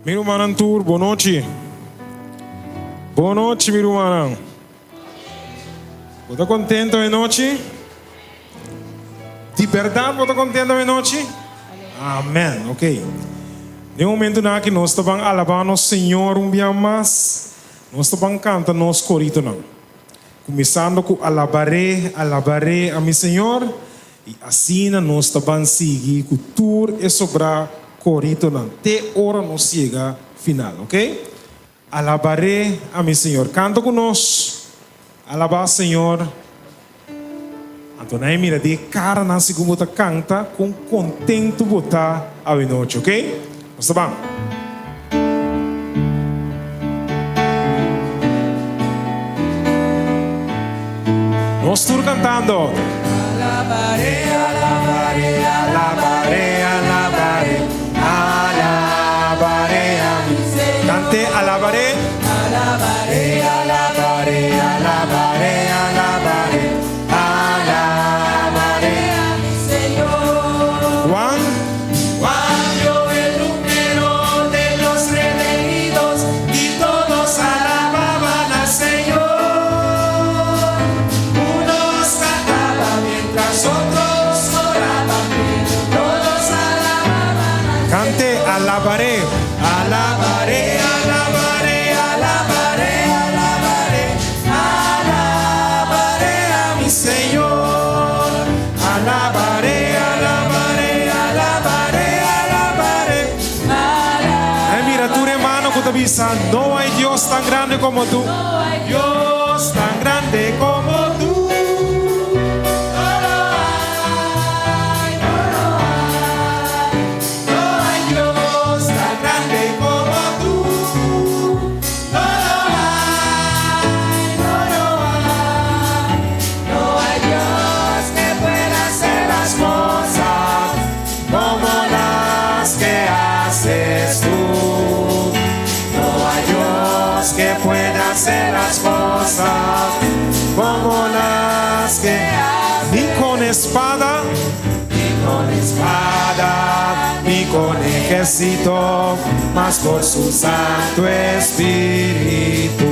Meu irmão Tour, boa noite. Boa noite, meu irmão. Você está contente hoje noite? De verdade, você está contente hoje noite? Amém, ok. No momento na que nós estamos alabando o Senhor um dia mais, nós estamos cantando nosso corito não. Começando com alabaré, alabaré a meu Senhor. E assim nós estamos seguindo com o tour e sobrar corito não. Até hora nós chega final, ok? Alabaré a meu Senhor. Canta conosco. Alabar Senhor. Então, mira, de cara na segunda canta com contento botar a noite, ok? Vamos lá. Nós estamos cantando. Alabaré, alabaré, alabaré, alabaré, alabaré a mi Señor. Cante, alabaré. Alabaré, alabaré, alabaré, alabaré, alabaré a mi Señor. Juan vio el número de los redimidos y todos alababan al Señor. Unos cantaban mientras otros oraban, todos alababan al Señor. Cante, alabaré, alabaré, alabaré, alabaré, alabaré, alabaré a mi Señor. Alabaré, alabaré, alabaré, alabaré. Ay, mira, tu hermano que te avisa, no hay Dios tan grande como tú. No hay Dios tan grande como tú. Que pueda hacer las cosas como las que hace. Ni con espada, ni con ejército, mas por su Santo Espíritu.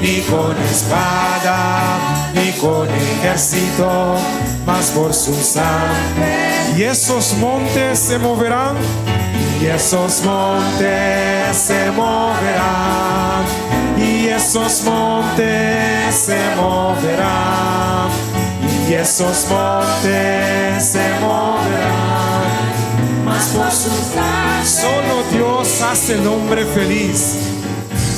Ni con espada, ni con ejército, mas por su Santo. Y esos montes se moverán. Y esos montes se moverán, y esos montes se moverán, y esos montes se moverán. Mas por su sangre, solo Dios hace el hombre feliz.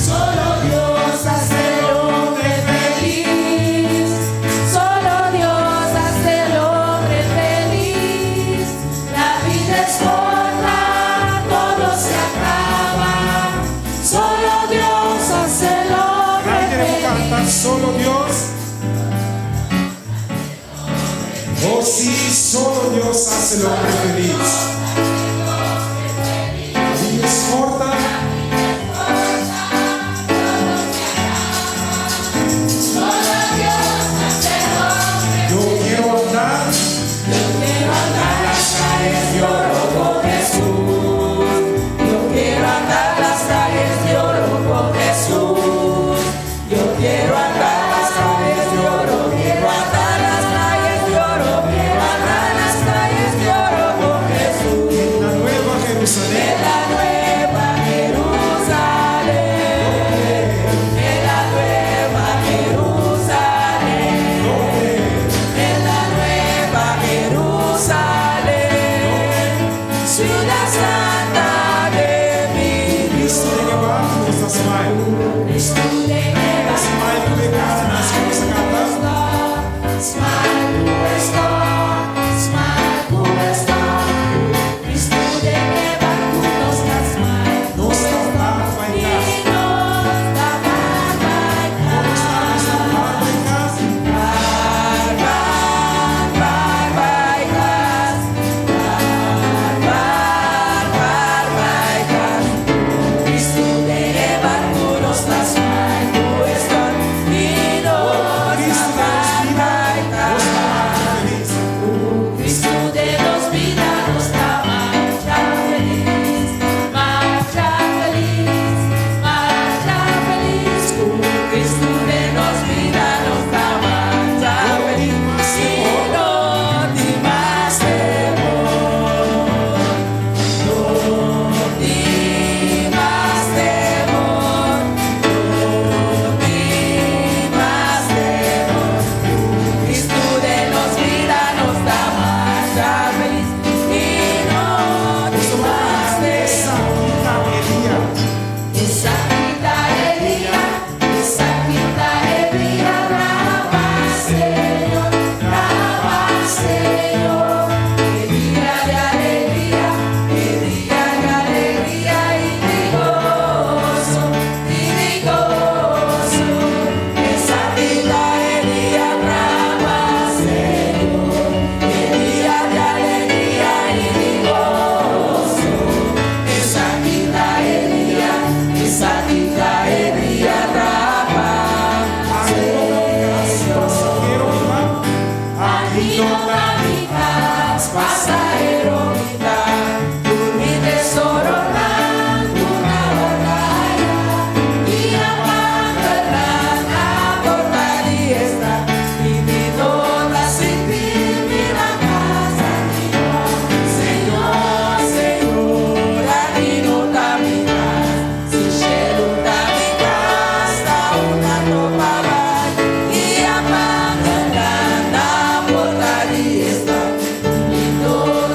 Solo Dios hace el hombre feliz. Solo Dios hace el hombre feliz. La vida es solo Dios. Oh sí, solo Dios hace el hombre feliz. La vida es corta. Yo quiero andar las calles de oro con Jesús. Yo quiero andar las calles de oro con Jesús. Yo quiero andar las calles de oro, quiero andar las calles de oro, quiero andar las calles de oro con Jesús. En la nueva Jerusalén. En la nueva Jerusalén. En la nueva Jerusalén. En la nueva Jerusalén. Ciudad santa de mi Dios. Cristo deve barco nos das Señor, qué día de alegría y de gozo, esa vida el día brava, Señor, qué día de alegría y de gozo, esa vida el día brava, aquí no caminas, pasajero mitad, mi tesoro una batalla, y abandonada por la diestra, y mi toda sin ti, mi la casa, Señor, Señor, aquí no caminas, si cielo caminas, una ropa y abandonada por la diestra, y toda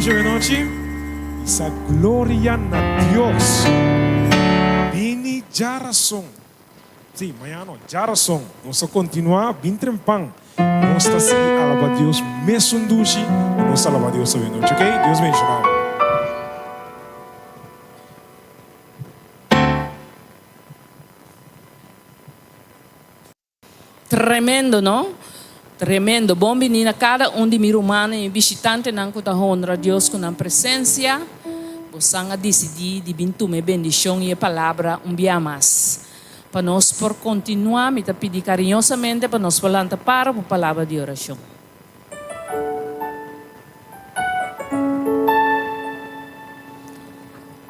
hoje à noite, essa glória na Deus. Bini jarason. Sim, amanhã não, jarason. Nós continuar bem trempang. Nós está seguir alaba Deus, mesundushi, nós alaba Deus à noite, ok? Deus me abençoe. Tremendo, não? Tremendo. Bom menina, cada de mi rumano e visitante não que honra Deus com a presença. Você decidir de bintume bendição e a palavra dia mais. Para nós por continuar, me pedir carinhosamente para nós falar para a palavra de oração.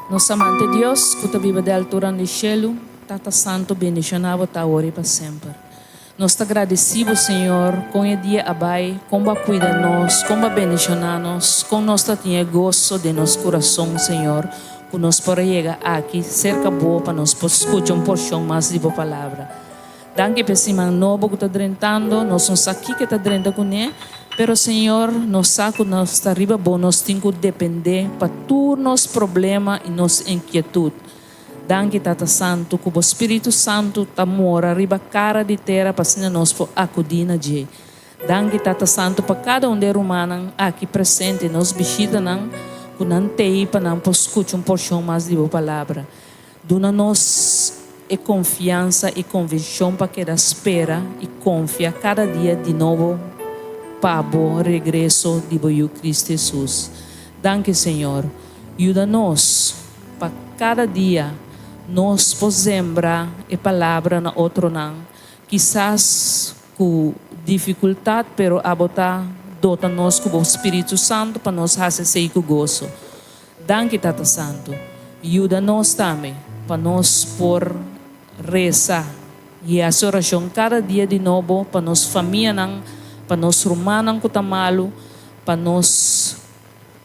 Nosso amante Deus, que está viva de altura no céu, Tata Santo, bendicionado, está ora para sempre. Nós te agradecemos, Senhor, com o dia abai, como cuida de nós, como bendicionar nós, com nós tinha gozo de nosso coração, Senhor, que nós para chegar aqui, cerca boa para nós escutar porção mais de boa palavra. Danke por esse man novo que está drentando, nós somos aqui que está drentando com ele, pero Senhor, nós sabe que nós está arriba bom, nós temos que depender para todos os problemas e nossa inquietude. Danke Tata Santo, que o Espírito Santo está mora arriba cara de terra para que nós possamos acudir na dia. Danke Tata Santo para cada um de humano aqui presente, nos visita não, que não tem para não escutar porção mais de boa palavra. Dona-nos confiança e convicção para que espera e confia cada dia de novo para o regresso de Cristo Jesus. Danke Senhor, ajuda-nos para cada dia nós podemos lembrar a palavra na outro não, quizás com dificuldade, pero abotar dota-nos com o Espírito Santo para nós fazer com gozo. Danke Tata Santo, ajuda-nos também para nós por rezar e a oração cada dia de novo para nós família não, para nós romanos que está malo, para nós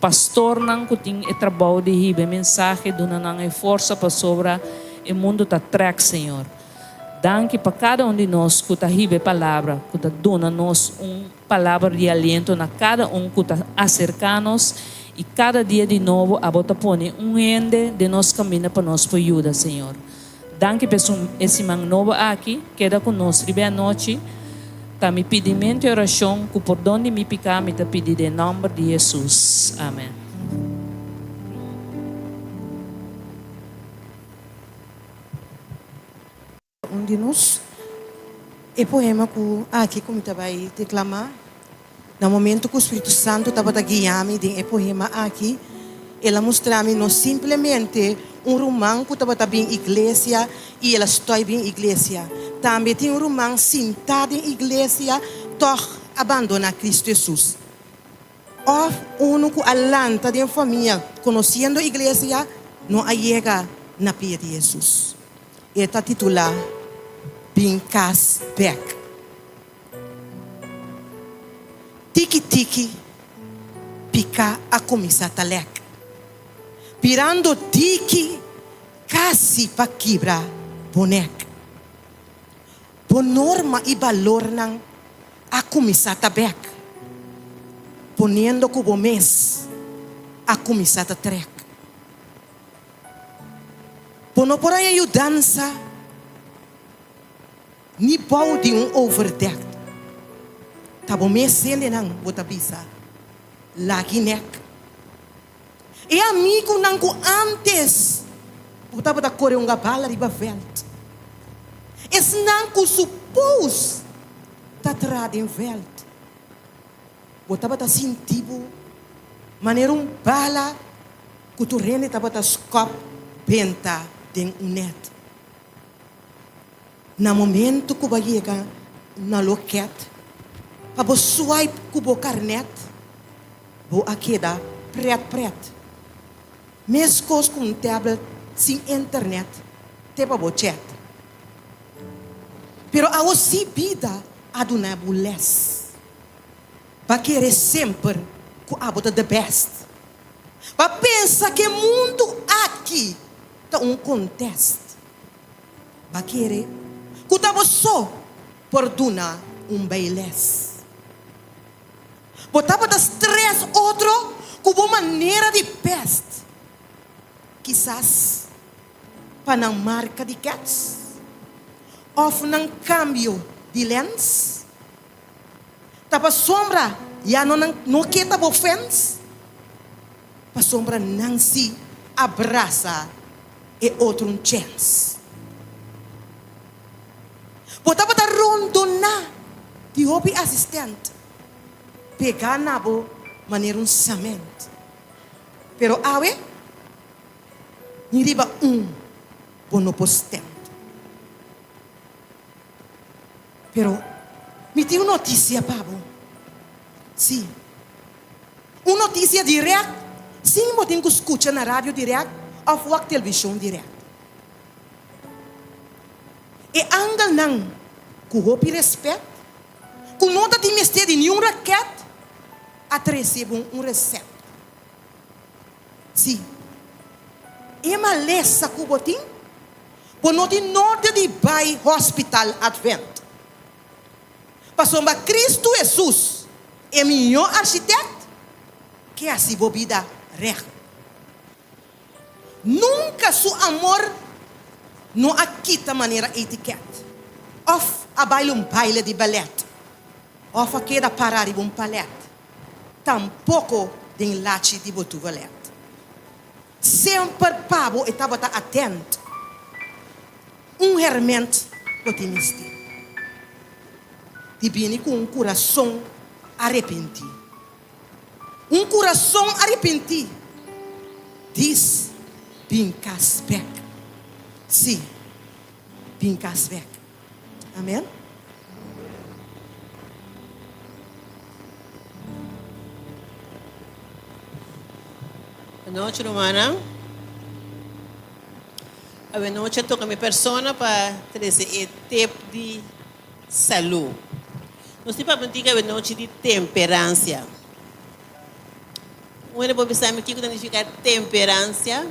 pastor não que tem o trabalho de receber mensagem, dona não é força para sobrar o mundo está track, Senhor. Danke para cada um de nós que está recebendo palavra, que está dando-nos palavra de aliento na cada que está acerca-nos e cada dia de novo a bota põe ende de nós caminho para nós por ajuda, Senhor. Danke por esse man novo aqui, queda conosco a noite. Tá me pedimento e oração que por donde me picar me te pedir em nome de Jesus. Amém. De nós, o poema que aqui como está vai declamar, no momento que o Espírito Santo estava guiando de o poema aqui, ela mostrava não simplesmente romano que estava bem igreja e ela está bem igreja. Também tem romano sentado em igreja, toch abandona Cristo Jesus. Ou que alanta de família, conhecendo a igreja, não chega na pia de Jesus. Está titulada Binkas Back. Tiki-tiki, pica a comissar talek. Pirando tiki, casi pa quebrar boneca. Por norma e valor não a comissar tabek. Ponendo como mês a comissar trek. Por não por aí dança ni bau de overdeck. Tabo mês sendo não bota bisa. Lagi nek. E amigo não que antes bota correr bala riba veld. Es não que supôs tá trad em veld. Bota sentido maneira bala que tu rende tá scop benta den net. Na momento que vai chegar na loquete, para você swipe com o carnet, vou aqui dar preto. Mesmo com um tablet sem internet, tem para você chat. Pero a você vida a dona bulés. Para querer sempre que a bota the best. Para pensar que o mundo aqui tá contest. Para querer que estava só por dona bailes. Botava das três outro com uma maneira de peste. Quizás para não marca de cats. Ou não cambio de lens. Tapa sombra, já não quer tapa ofensa. Para sombra não se abraça e outro um chance. Botava da rondona de hobby assistente. Pegar na bo maneira um samento. Pero awe, niriba bono postente. Pero, me tem uma notícia, Pablo. Sim. Uma notícia direta. Sim, eu tenho que escutar na rádio direto ou na televisão direto. E anga não, com roupa e respeito, com nota de mistério de nenhum raquete, até recebe um receita. Sim. E uma lessa que eu tenho, por não ter nota de bai hospital advento. Passou para Cristo Jesus, é melhor arquiteto que a sua vida real. Nunca seu amor não aquita maneira etiqueta. Of a baile de ballet. Of a queda parar de palete. Tampouco de lache de botuvalet. Sempre Pablo estava atento. Realmente otimista. E viene com um coração arrependido. Um coração arrependido. Diz, Bincas back. Sim, Bincas back. Amém? Boa noite, Romana. Boa noite a toda a minha pessoa para trazer o tempo de saúde. Nós temos para dizer boa noite de temperança. Onde vou pensar aqui que significa temperança?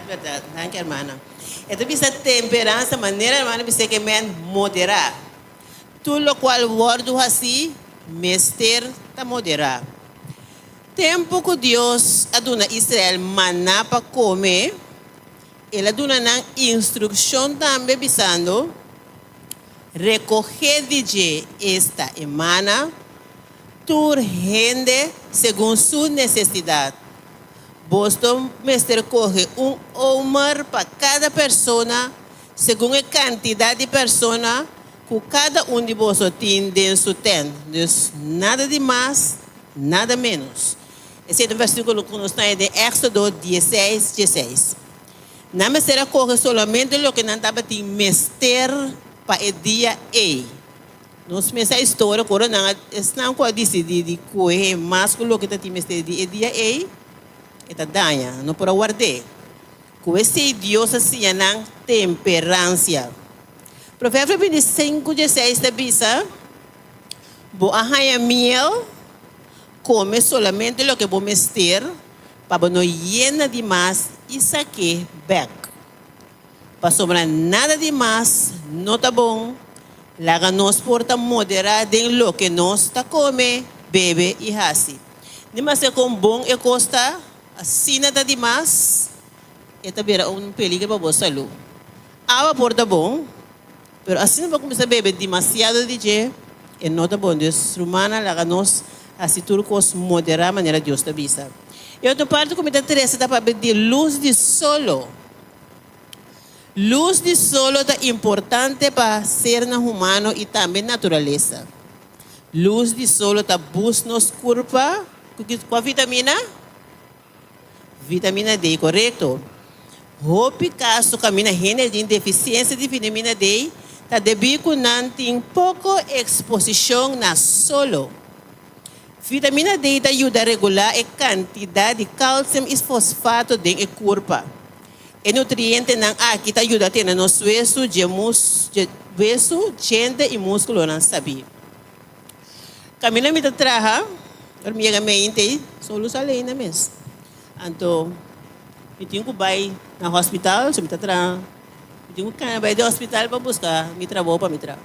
Verdade. Danke, hermana. Então, essa temperança, maneira, hermana, você que é moderar. Tudo o qual wordo assim, mestre, está moderar. Tempo que Deus aduna Israel maná para comer, ele aduna na instrução também bisando, recoger de esta emana, tu rende segundo sua necessidade. Boston mestre corre homer para cada pessoa, segundo a quantidade de pessoas que cada de vocês tem dentro do tempo. Nada de mais, nada menos. Esse é o versículo que nós temos de Éxodo 16. Não me será correr somente o que não estava de mestre para o dia E. Nós temos a história, quando não pode decidir de correr mais que o que está de mestre de dia E, está danha, não pode guardar. Com esse Deus assim, não temperança. Provérbio 25:16 está bisa, bo arranha miel, come solamente o que vou mestre, para não llena demais e saque back. Para sobrar nada demais, não está bom. Laga nós porta moderar em lo que nós está come, bebe e raci. Demais é com bom e costa, assim nada demais, é também peligro para a vossa saúde. Água porta bom, mas assim não vai começar a beber demasiado de je, e não está bom. Deus romana laga nós assim tudo cos moderar a maneira Deus está vista. E outra parte como está três está para pedir luz de solo. Luz de solo é importante para ser humano e também natureza. Luz de solo está busca nos corpo com a vitamina D, correto? Hope caso camina gente de deficiência de vitamina D, está devido não tem pouco exposição na solo. Vitamina D ajuda a regular a quantidade de cálcio e fosfato dentro do corpo. E nutriente não aqui ajuda a ter nosso hueso, gente e músculo não sabe. Camina me traha, Or minha mente solo além na mes. Então, eu tenho que ir na hospital, se eu tra. Eu tenho que ir do hospital para buscar meu trabalho para me tra.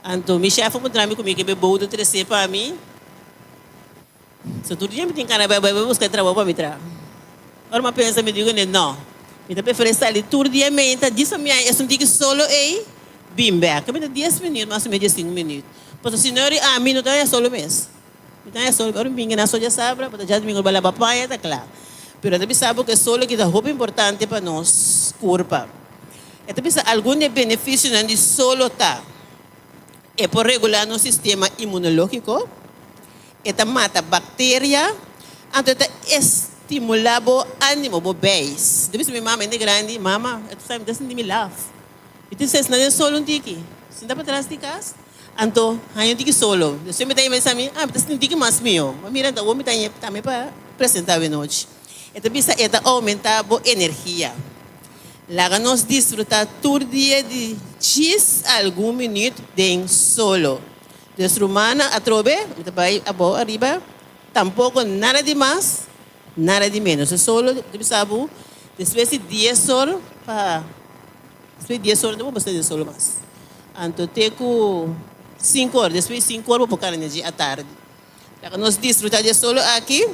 Então, meu chefe me traz comigo que bebo do 13 para mim. Se todo dia me tem que ir buscar trabalho para me tra. Ora, uma pensa me digo não. Eu prefiro estar ali todo dia mente, diz a minha, eu senti que solo aí, bim back. Eu me 10 minutos, mais ou menos 5 minutos. Porque senhor, a mim não é solo mês. Então é solo, agora minha na soja sabra, para já domingo bala papaya, tá claro. Pero também sabe que solo que é roupa importante para nós, corpo. E também algum benefício não de solo tá. É por regular nosso sistema imunológico, é mata bactéria, então é estimular o ânimo, o base. Depois minha mama é grande, mama, eu sabe, das não me lava. E tu sabe, não é solo um tiki, se dá para trás de casa. Então, aí eu solo. Eu sempre tenho pensado, mas não digo mais meu. Mas mira, então, eu tenho também para apresentar a noite. Então, bisa é aumentar a energia. Lá nós desfrutar todo dia de 10 algum minuto de solo. Desde humana a trobe, vai a boa arriba, tampouco nada de mais, nada de menos. É solo, sabe, depois de 10 horas, depois de 10 horas, não vou mostrar de solo mais. Então, tenho 5 horas, depois de 5 horas vou buscar energia à tarde. Para nós desfrutar de solo aqui,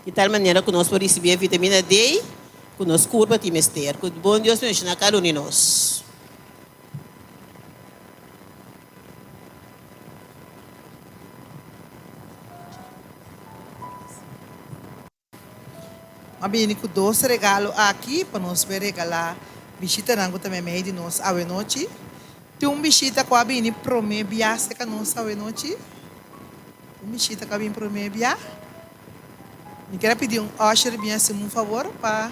de tal maneira que nós podemos receber a vitamina D, que nós curva de mester. Que bom Deus nos ensina cada um de nós. Mabini com doce regalo aqui para nós ver regalar visita nango também meio de nós a noite. Tem visita com a bini prome biase que nós a noite. Visita com a bini prome bia. Eu quero pedir usher bem assim um favor para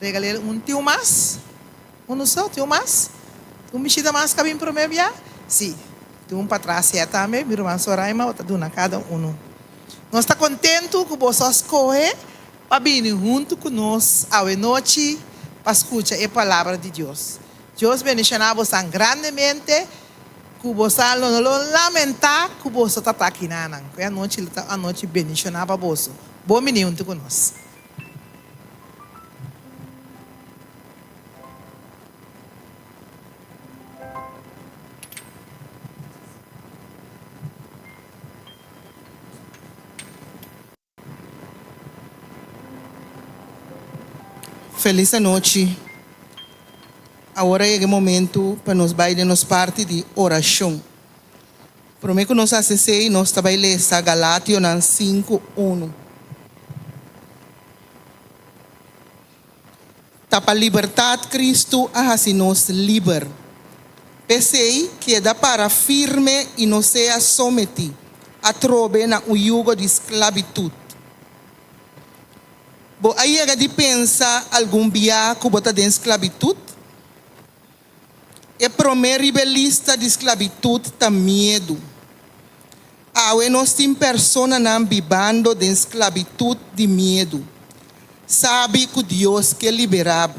regalar tio mais. Só tio mais. Visita mais com a bini prome bia. Sim. Tem para trás é também, meu irmão Soraima, outra duna cada um. Nós está contente com vocês correr para vir junto conosco a noite para escutar a palavra de Deus. Deus bendicionar você grandemente, que você não lamentar que você está aqui na noite bendicionar para você. Bom menino junto conosco. Feliz noite. Agora é o momento para nós bailarmos parte de oração. Prometo que nós acessei, nós trabalhamos a Galátia 5:1. Para libertar Cristo, assim nos liber. Pensei que dá para firme e não seja sometido a trobe na o jugo de esclavitud. Bo aí é de pensar algum dia que bota de esclavitud? É primeiro rebelista de esclavitud tá medo. Nós tem persona não vivendo de esclavitud de medo. Sabe que Deus que liberabo.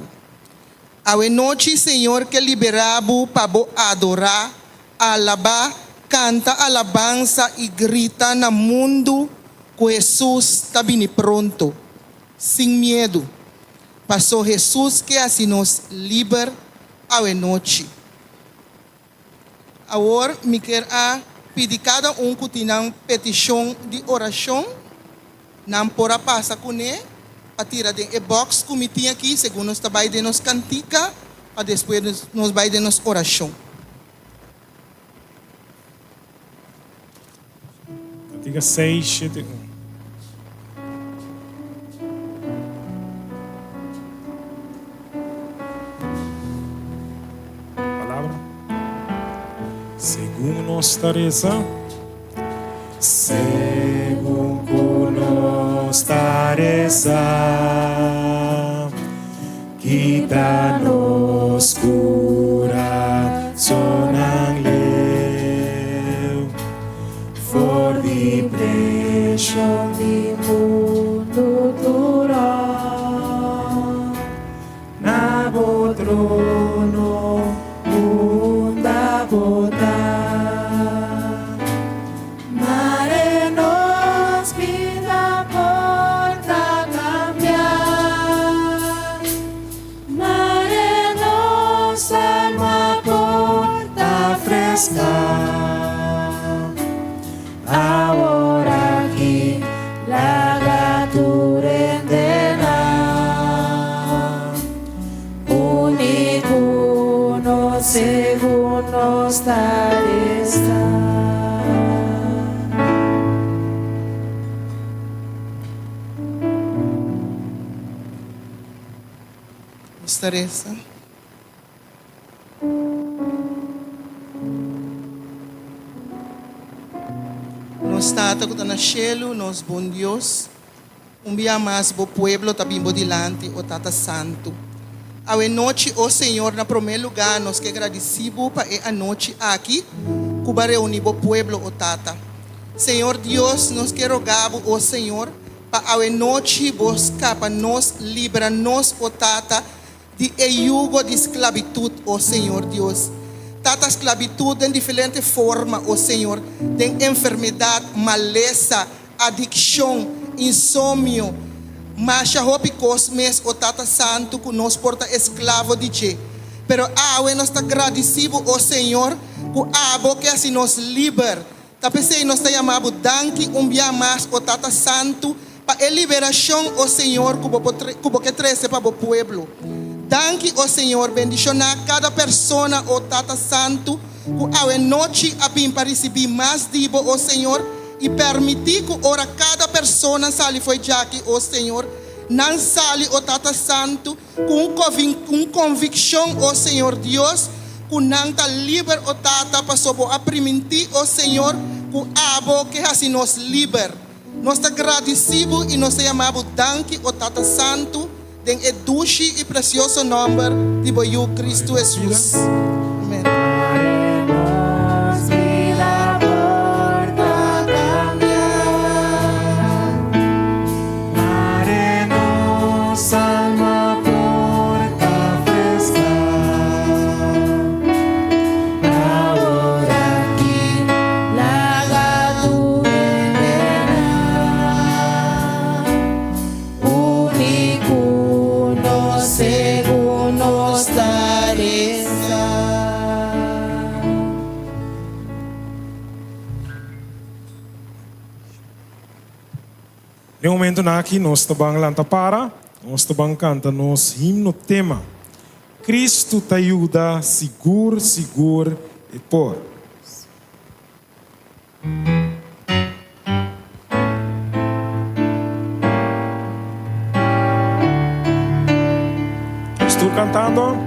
Noite, Senhor, que liberabo para adorar, alabar, canta alabança e grita no mundo que Jesus está vindo pronto. Sem medo. Passou Jesus que assim nos liber a noite. Agora, me quero pedir cada que tem uma petição de oração. Não pode passar com ele. Para tirar de box que me tem aqui, segundo nós trabalhamos de nos cantica, para depois nós vai de nos oração. Cantiga 671. Según nuestra reza, según nuestra reza, quita-nos coração angleu, for the pressure de mundo durar, na bo trono munda botar, mare no Teresa. Nos tata que está na cielo, nos bom Deus. Dia mais bo pueblo tá bimbo dilante, o Tata Santo. A noite, o Senhor, na primeiro lugar, nós que agradecemos para a noite aqui, cuba reunir o pueblo, o Tata. Senhor Deus, nós que rogamos, o Senhor, para a noite, buscar para nós, livrar-nos, o Tata, de yugo de esclavitud, o Senhor Deus. Tata esclavitud em diferente forma, o Senhor, de enfermidade, maleza, adicção, insônio, mas hopicos mes o Tata Santo que nos porta esclavo de je. Pero nós está agradecido o Senhor que abo que assim nos liber. Tapese nós está chamado danke dia mais o Tata Santo para a liberação o Senhor que trece para o pueblo. Danke o Senhor, bendicionar cada pessoa o Tata Santo que a noite a bim para receber mais dibo o Senhor e permitir que ora cada pessoa sali foi já aqui o Senhor não sali o Tata Santo com convicção o Senhor Deus que não está livre o Tata para sobo a permitir o Senhor que abo que assim nos liber. Nós está agradecido e nós chamamos danke o Tata Santo em dulce e precioso nome de Boiú Cristo Jesus. Amém. No momento aqui, nós estamos lanta para, nós estamos cantando nos himno tema. Cristo te ajuda, seguro, seguro e por. Estou cantando.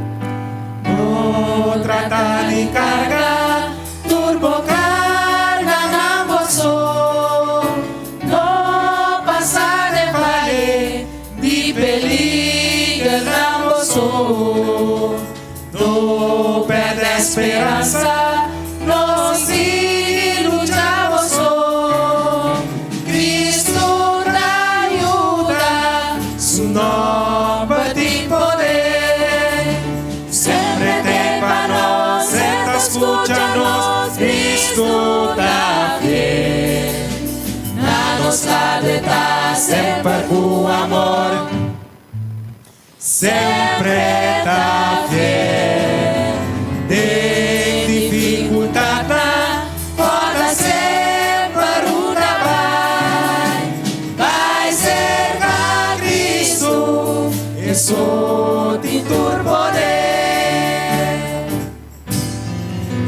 No trata de carga, turbo carga na moção. No passa de valle, de peliga na moção. No perde esperança, no se luta moção. Cristo te ajuda, su nome de poder. Escúchanos, Cristo da fiel. Na nossa luta sempre com amor, sempre da fiel. De dificuldade pode sempre uma vai ser a Cristo, e só de poder.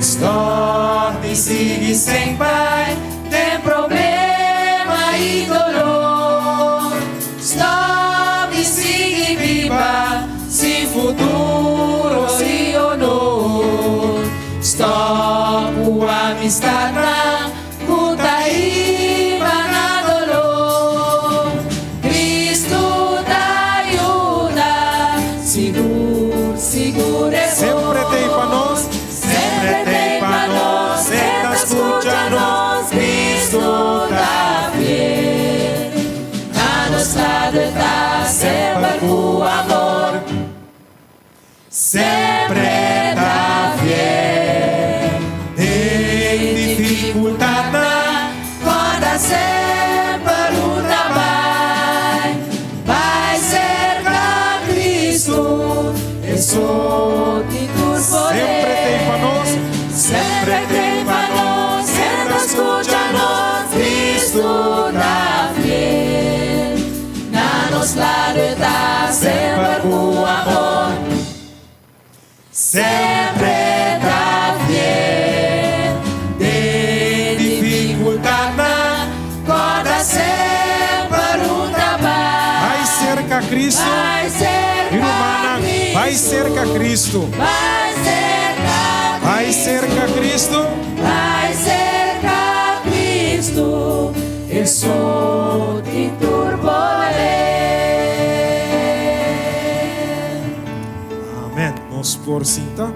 Storte sigue sem pai, tem problema e dolor. Storte sigue viva, sem futuro e honor. Stop a amistad, puta e na dolor. Cristo te ajuda, seguro, seguro é Sempre tem para nós. Sempre tem para nós, sempre escucha-nos, Cristo da fiel. A nossa luta sempre com amor, sempre da fiel. Em dificuldade, pode sempre luta vai ser para Cristo, e só de tus poder. Sempre tem para nós. Sempre tem para nós, sempre escucha-nos, Cristo da fiel. Na nossa luta sempre com amor, sempre da fiel. De dificuldade, pode sempre um trabalho. Vai cerca Cristo. Vai ser Irmã, vai Mais cerca a Cristo. mais cerca, Mais cerca a Cristo. mais cerca a Cristo, eu sou de turbolé. Amen. Nos por cinta.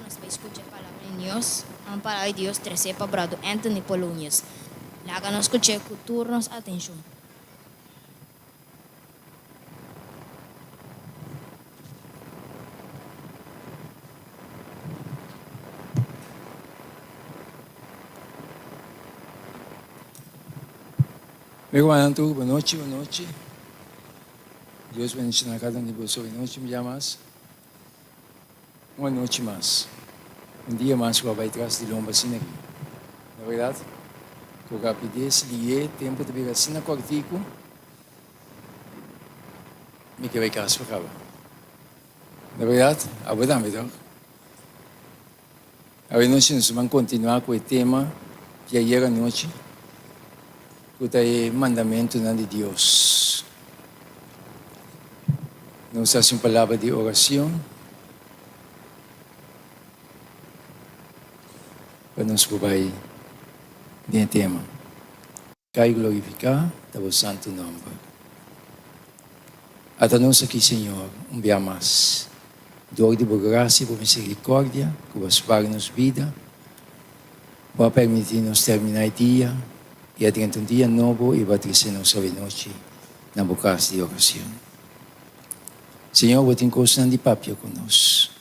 Nos vai escutar a palavra de Deus, a palavra de Deus trazer para o brado Anthony Polonius. Laga nos escutar com turnos atenção. Meu irmão, boa noite, boa noite. Deus bendiga na cada um de vocês. Boa noite, me chamas. Uma noite mais. Dia mais que vai atrás de lomba assim aqui. Na verdade, com rapidez, ligue, tempo de vir assim na cortico, me que vai casa para cá. Na verdade, aguardamos, então. Agora nós vamos continuar com o tema de ayer à noite, que é o mandamento de Deus. Nós fazemos uma palavra de oração, para nos provar de tema. Cai glorificar o santo nome. Até nós aqui, Senhor, dia mais. Dor de boa graça e boa misericórdia, que você pague nos vida, para permitir-nos terminar o dia e adentrar um dia novo e bater-se nossa noite na boca de oração. Senhor, você tem coisa de papel conosco.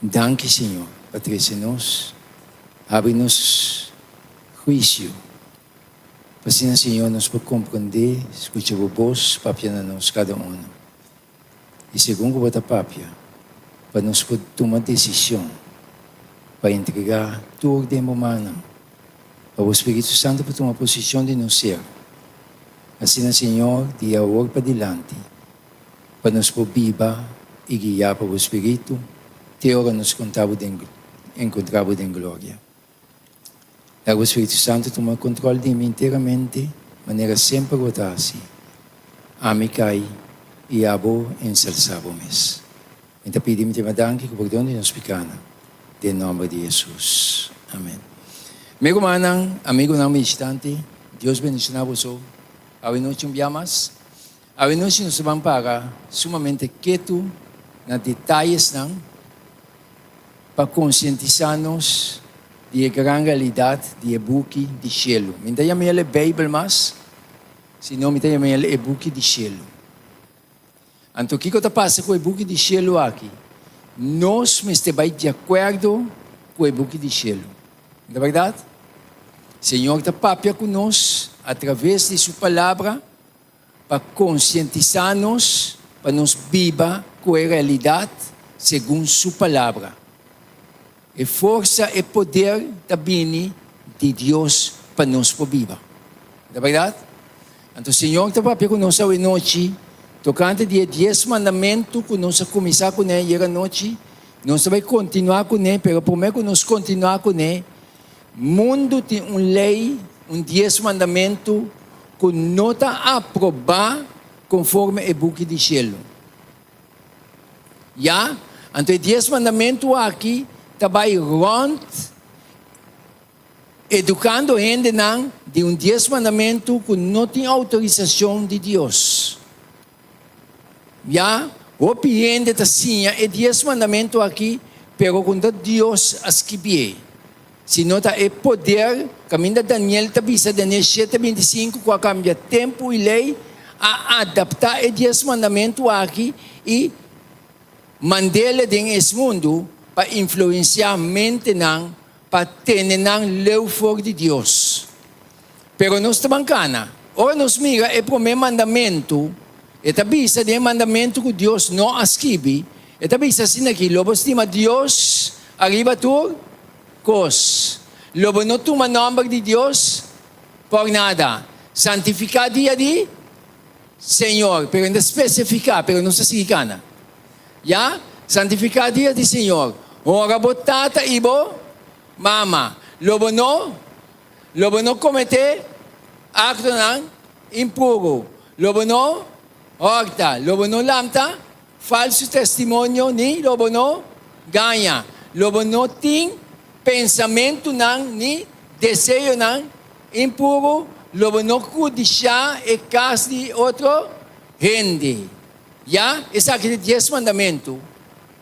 Danke, Senhor. Patrece-nos, abre-nos juízo. Para assim, Senhor, nos por compreender, escute o voz, papia na nós, cada um. E segundo o papia, para nos por tomar decisão, para entregar toda a ordem humana, para o Espírito Santo para tomar posição de nos ser. Assim, Senhor, de agora para diante, para nos por viva e guiar para o Espírito, te ora nos encontramos em glória. O Espírito Santo toma controle de mim inteiramente, maneira sempre votar-se. Amicai e abo ensalçável-mes. Então pedimos te madanque que perdão de nos pecados. Em nome de Jesus. Amém. Meu irmão, amigo não me instante, Deus bendiga você. A noite um dia mais. A noite nos vamos para sumamente quieto, nos detalhes não, para conscientizar-nos de grande realidade de buque de cielo. Me dá a Bíblia mais, senão me dá a buque de cielo. Então, o que está passando com o buque de cielo aqui? Nós estamos de acordo com o buque de cielo. Não é verdade? O Senhor está papia conosco, através de sua palavra, para conscientizar-nos, para nos viver com a realidade segundo sua palavra. E força e poder também de Deus para nos viver. Não é verdade? Então, o Senhor está papia conosco hoje noite, tocante de 10 mandamentos que nós começar com ele hoje noite, nós vamos continuar com ele, mas primeiro que nós continuar com ele, o mundo tem uma lei, 10 mandamentos que não está aprovado conforme o buque de cielo. Já? Então, 10 mandamentos aqui, também rond, educando a gente de 10 mandamentos que não tem autorização de Deus. Já? O cliente está assim, é 10 mandamentos aqui, pero quando Deus escreveu. Se não está é poder, caminho de Daniel está vista, Daniel 7:25, que cambia tempo e lei, a adaptar os 10 mandamentos aqui e mandá-lo nesse mundo para influenciar a mente, para ter o fogo de Deus. Pero nós estamos bancana. Ora nós mira o primeiro mandamento, e está vista de mandamento que Deus não escreve, e está vista assim aqui, lobo estima Deus, arriba tu, cos. Lobo não toma nome de Deus, por nada. Santificar dia de Senhor, pero não especificar, pero não se sigana. Ya? Santificar dia di Senhor. Ora botata ibo, mama. Lobo no comete acto ng impuro. Lobo no horta. Lobo no lamta, falso testimonio ni lobo no ganha. Lobo no ting pensamento ng ni desejo ng impuro. Lobo no kudisya e kas di outro hindi. Ya? Esse aqui é 10 mandamentos.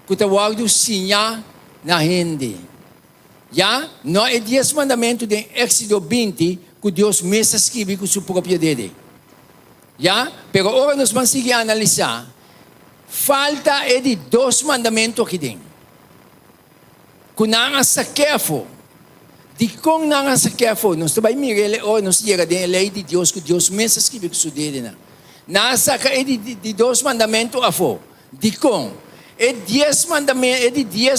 Que tawag do sinya na hindi. Ya? Não é 10 mandamentos de Éxodo 20 que Deus mesmo escreve com seu próprio dedo. Ya? Pero ora nós vamos seguir a analisar. Falta é de 2 mandamentos aqui dentro. Kung nasa careful, di kung nasa careful, nós também mirele o nós chega de lei de Deus que Deus mesmo escreve com seu dedo na. Nasa ka é de 2 mandamentos a fo. Di kung é 10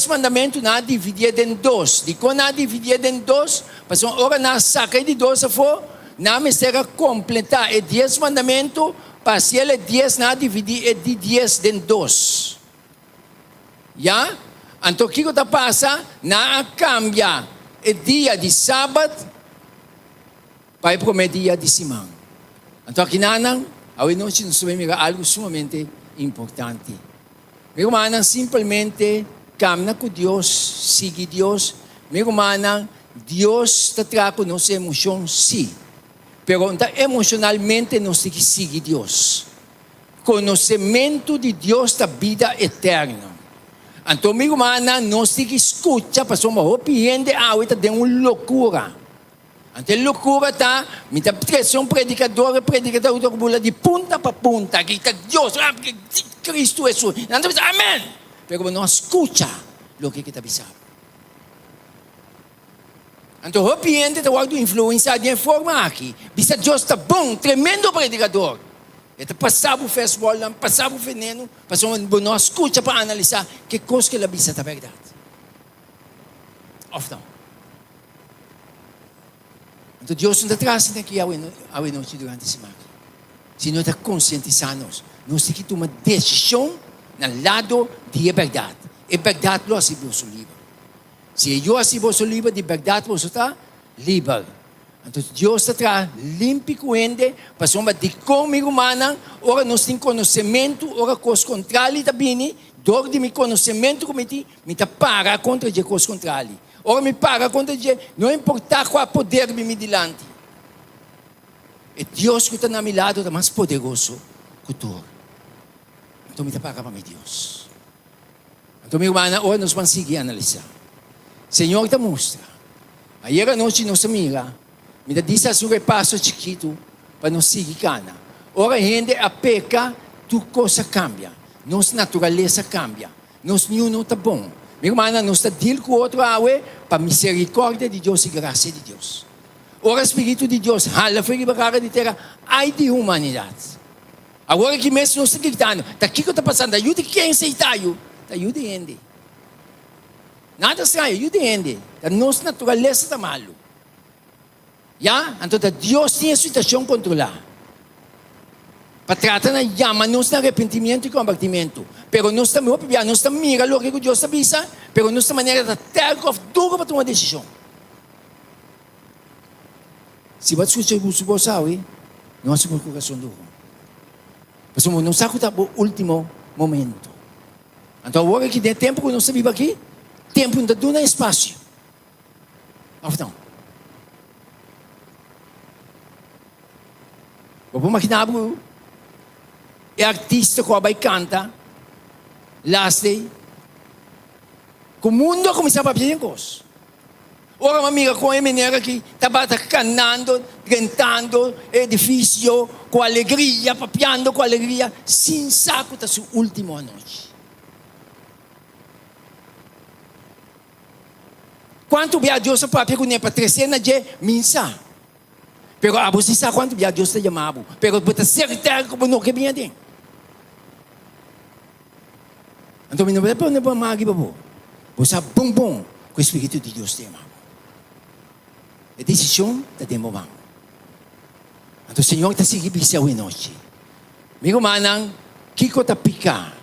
mandamentos na dividido em 2. Di kung na dividido em 2, mas ora nasa ka de 2 a fo, na mistera completar é 10 mandamentos, para se ele 10 na dividir é de 10 em 2. Ya? Então, o que está passa? Na cambia é dia de sábado para o dia de semana. Então, aqui nanang, ao noite nós vamos algo sumamente importante. Meu irmão, simplesmente caminha com Deus, siga Deus. Meu irmão, Deus está trazendo nossa emoção, sim. Pero emocionalmente nós temos que seguir Deus. Conhecimento de Deus da vida eterna. Então, meu irmão, nós temos que escutar, para somos opiniões está de uma loucura. Então, loucura está, me dá pressão predicador de ponta para ponta, que está Deus, Cristo Jesus. Então, amém. Pero não escuta o que está dizendo. Então, o ambiente está influenciado de forma aqui. Bisa Deus está bom, tremendo predicador. Ele passava o festival, passava o veneno, passava não escuta para analisar que coisa que ele bisa é verdade. Of não. Então, Deus não está trazendo aqui ao noite durante a semana. Se nós estamos conscientizando, nós temos que tomar decisão no lado de verdade. E verdade não é assim, você livre. Se eu assim, você livre, de verdade você está livre. Então, Deus está limpo ele, para somar de comigo, humana, ora nós temos conhecimento, ora coisa contrária também, dor de meu conhecimento, como me para contra a coisa contrária. Ora me para contra Deus, não importa qual poder me dilante. E Deus que está na minha lado é mais poderoso que tu. Então me para para Deus. Então meu irmão, ora nós vamos seguir a analisar. Senhor te mostra. Ayer a noite nossa amiga me disse um repasso chiquito para nós seguir cana. Ora a gente a peca, tu coisa cambia. Nossa natureza cambia. Nosso ninho não está bom. Meu irmão, nós está deal com outro awe para misericórdia de Deus e graça de Deus. Ora, Espírito de Deus, hala foi que de terra, ai de humanidade. Agora que mesmo nós estamos gritando, daqui que está passando, ajude quem aceitaio, ajude ele. Nada estranho, ajude ele. A nossa natureza está malo. Já? Então, Deus tem a situação controlada. Para tratar na llama, nós temos arrependimento e convertimento. Pero nós estamos opiando, nós estamos mirando o que Deus avisa, pero nossa maneira de ter duro para tomar decisão. Se você escuta o seu sabe, não é o coração duro. Mas não sabe o último momento. Então, agora que tem tempo que nós vivemos aqui, tempo não dá espaço. Então, vou imaginar é artista que vai cantar, last day, que o mundo começava a pedir coisas. Ora, uma amiga com a maneira que estava cantando, cantando, edifício, com alegria, papiando com alegria, sem saco da sua última noite. Quanto bem Deus para pegar para 300 de minsa. Pero a você sabe quanto bem Deus te chamava. Pero para certeza que não que bem tem. Então, não é para magi babo. Você bom com o Espírito de Deus te ama. É decisão da demora. Então, o Senhor está seguindo essa noite. Amigo manang, kiko ta picar.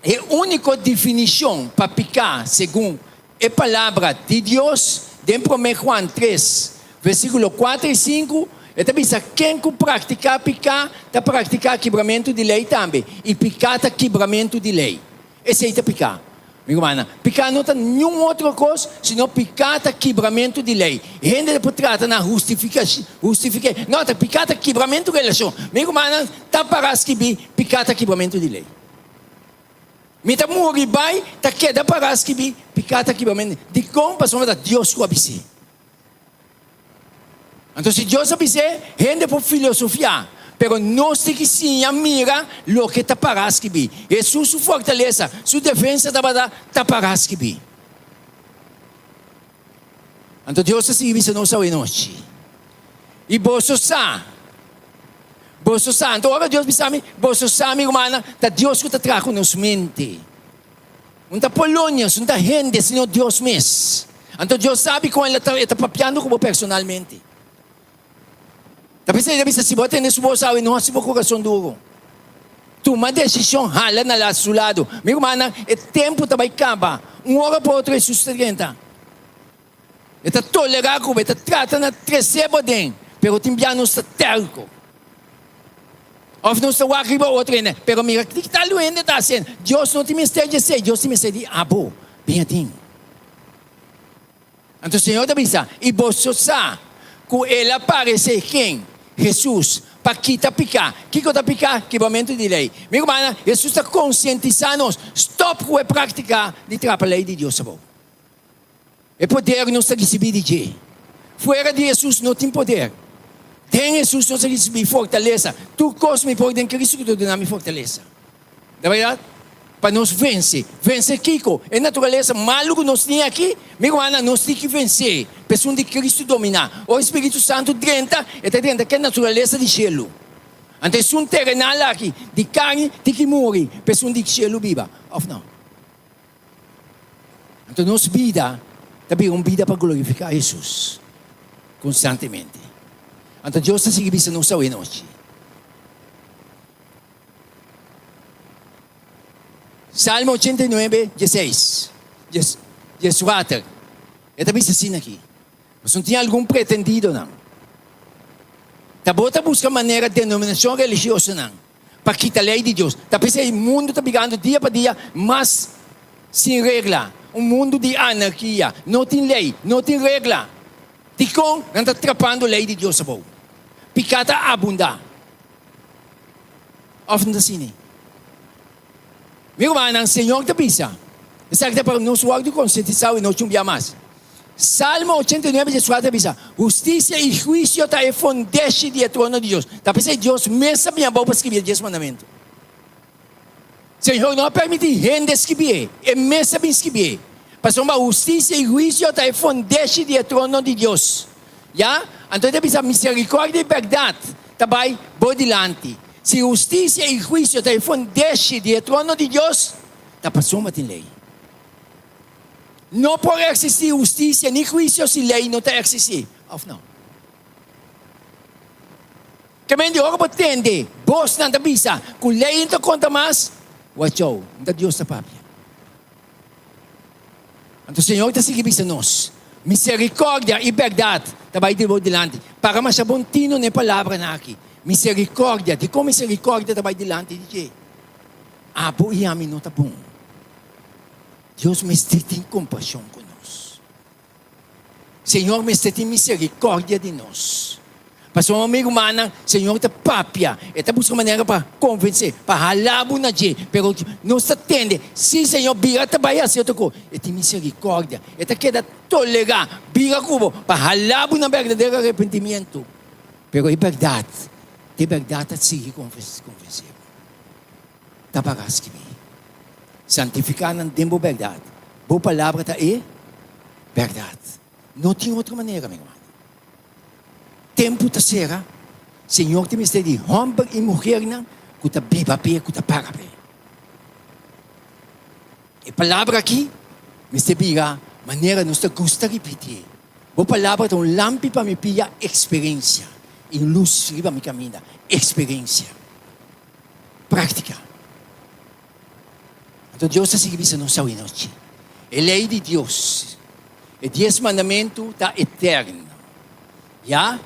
É a única definição para picar, segundo a palavra de Deus, dentro de Juan 3, versículo 4 e 5, é também quem que praticar picar, está praticar quebramento de lei também. E picar está quebramento de lei. Esse aí está picar. Amigo mana, picar não está nenhuma outra coisa, senão picar está quebramento de lei. E ainda depois trata na justificação. Não, está picar está quebramento de relação. Amigo mana, está para escrever, picar está quebramento de lei. Mita muri bai, ta queda para escrever, picar está quebramento de como passou a Deus com a BC. Então, se Deus avisa, gente por filosofia, pero nós temos que sim mira o que está para escrever. Jesus, sua fortaleza, sua defesa está para escrever. Então, Deus se avisa não sabe noite. E você sabe. Então, agora Deus me sabe, você sabe, irmã, que Deus que está trazendo nos mente. Não está Polônia, não está gente, senão Deus mesmo. Então, Deus sabe como ele está papiando como personalmente. Tapi saya bisa si bote ni subo sawi no si coração duro. Toma decisão hala na laço lado. Meu irmão, é tempo também acaba. Hora para outra é sustenta. Está tolerar como está tratando de crescer bem, pero timbiano não está terco. Of não está arriba outra né. Pero mira que está doendo está sendo. Deus não te mistério de ser, Deus te mistério de abo. Bem assim. Então o Senhor te avisa e você sabe que ele aparece quem? Jesus, para quitar picar. O que está picar? Quebramento de lei. Meu irmão, Jesus está conscientizando-nos. Stop com a prática de trapar a lei de Deus. É poder não está recebido de Deus. Fora de Jesus não tem poder. Tem Jesus não está recebido fortaleza. Tu cosme por dentro de Cristo que tu dá me fortaleza. Não é verdade? Para nos vencer. Vencer Kiko. É natureza malo que nós temos aqui. Meu irmão, nós temos que vencer. Pessoa de Cristo dominar. O Espírito Santo dentro, dentro que é a natureza de cielo. Antes um terrenal aqui, de carne, tem que morrer. Pessoa de cielo viva. Ou não? Então, nossa vida, também é uma vida para glorificar Jesus. Constantemente. Então, Deus está seguindo a nossa noite. Salmo 89, 16. 14. É também assim aqui. Mas não tinha algum pretendido, não. Tá bota busca maneira de denominação religiosa, não. Para quitar a lei de Deus. Tá pensando o mundo está pegando dia para dia, mas sem regra. Um mundo de anarquia. Não tem lei, não tem regra. Ticom, não está atrapalhando a lei de Deus. Picata abundar. Often assim. Meu irmão, o Senhor te pisa. Sabe que para nós o de conscientização e não chumbia mais. Salmo 89, 14 pisa. Justiça e juízo está em fondeche de trono de Deus. Está pensando Deus mesmo minha boca para escrever 10 mandamentos. Senhor não permite gente escrever. É mesmo escrever. Para uma justiça e juízo está em fondeche de trono de Deus. Já? Então ele pisa misericórdia e verdade. Também por delante. Se justiça e juízo está em fondeche de trono de Deus, está passando a lei. Não pode existir justiça nem juízo se lei não está existir. Ou não? Que men de hora para entender, boss não está bisa, com lei não conta mais, watch out, não Deus está papia. Então o Senhor está seguindo bisa nós. Misericórdia e verdade, também de delante. Para mais abontino na palavra na aqui. Misericórdia, de como misericórdia também delante de Deus. Abo e amin não está bom. Deus me tem compaixão conosco. Senhor me tem misericórdia de nós. Pastor um amigo mana, Senhor está papia. Está buscando maneira para convencer, para halabo na Deus. Pero não se atende. Se Senhor bira trabalhar, se eu toco, tem misericórdia. Está queda tolerar, bira cubo, para halabo na verdadeiro arrependimento. Pero é verdade. De verdade, sigue convencer. Está para escrever. Santificar não tem boa verdade. Boa palavra está é verdade. Não tem outra maneira, meu irmão. Tempo está será. Senhor te mistério de homem e mulher não, que está viva pé, que está para pé. E palavra aqui, mistério maneira nos gusta repetir. Boa palavra é um lampi para me pilhar experiência. e luz riba mi caminha. Experiência. Prática. Então Deus está seguindo nós a noite. A lei de Deus. E 10 mandamentos está eterno. Já?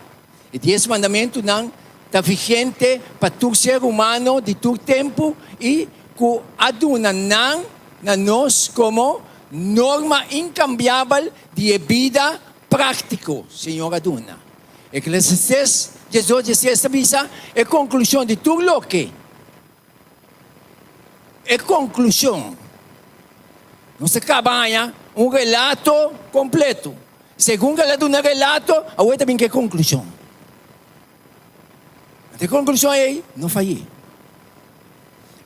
E 10 mandamentos não está vigente para todo ser humano de todo tempo e que aduna não na nós como norma incambiável de vida prático, Senhor aduna. Eclesiastes 18:16 avisa a conclusão de tudo o que é conclusão. Não se trabalha relato completo. Segundo o relato, agora também que é conclusão. A conclusão é, não falhei.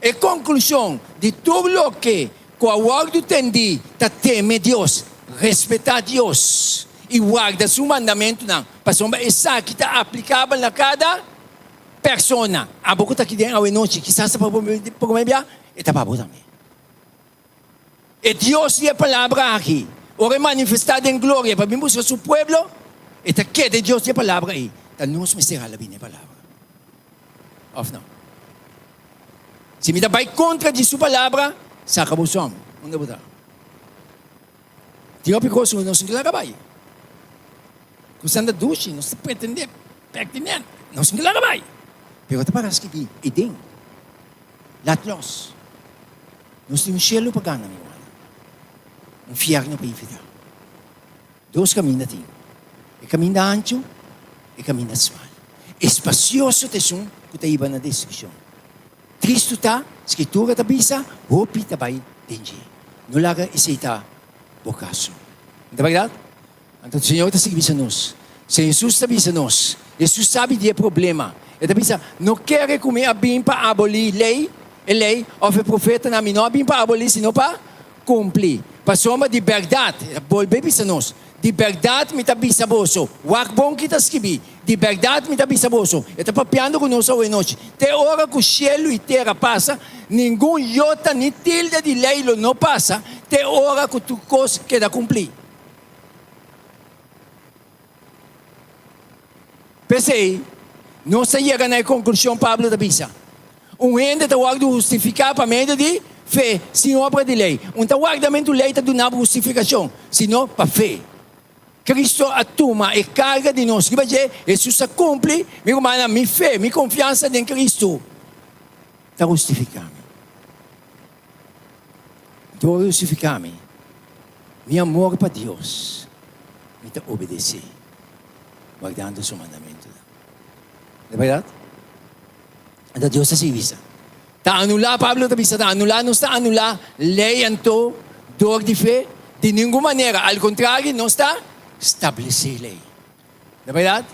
A conclusão de tudo o que com a ordem entendi, tá teme Deus, respeitar Deus e guarda seu mandamento não. Passou essa que está aplicável na cada persona. A boca está aqui dentro a noite, quizás para comer bem, e tá para também. E Deus é a palavra aqui. Ora manifestada em glória para mim buscar seu pueblo, e tá que de Deus é a palavra aí. Tá nós me será a palavra. Of não. Se me dá vai contra de sua palavra, saca o som. Onde botar? Tira para coisa não se vai. Kusanda dushi, não se pretende, pertinente, não se vai. Pero tá para escrever, e tem. Latlos. Nós temos cielo para ganhar, meu irmão. Inferno para evitar. Dois caminhos tem. O caminho ancho e o caminho small. Espacioso tesão que está iba na destruição. Cristo está, escritura está bisa, hopi está vai dengue. Não laga esse está bocaso. Não é verdade? Então o Senhor está seguindo nós. Se Jesus está seguindo nós, Jesus sabe de problema. Ele está bisa, não quer comer a bim para abolir lei, ou o profeta na minha bim para abolir, senão para cumprir. Passou uma de verdade, volve bisa nós. De verdade me está bisaboso. Wak bom kita escrevi. De verdade me está bisaboso. Eu estou papiando conosco hoje noite. Te hora que o cielo e terra passa, nenhum iota nem tilde de leilo não passa. Te hora que tu coisa queda cumprir. Pensei, não se chega na conclusão Pablo da bisa. Ende está guardando justificar para meio de fé, sem obra de lei. Está guardamento de lei está dando justificação, senão para fé. Cristo atuma e carga de nós. Jesus cumpre, minha irmã, minha fé, minha confiança em Cristo. Está justificando. Estou justificando. Meu amor para Deus. Me está obedecer. Guardando seu mandamento. Não é verdade? Então Deus está serviço. Está anular, Pablo está bisa, está anular, não está anular lei anto, dor de fé, de nenhuma maneira. Ao contrário, não está estabelecer lei. Não é verdade?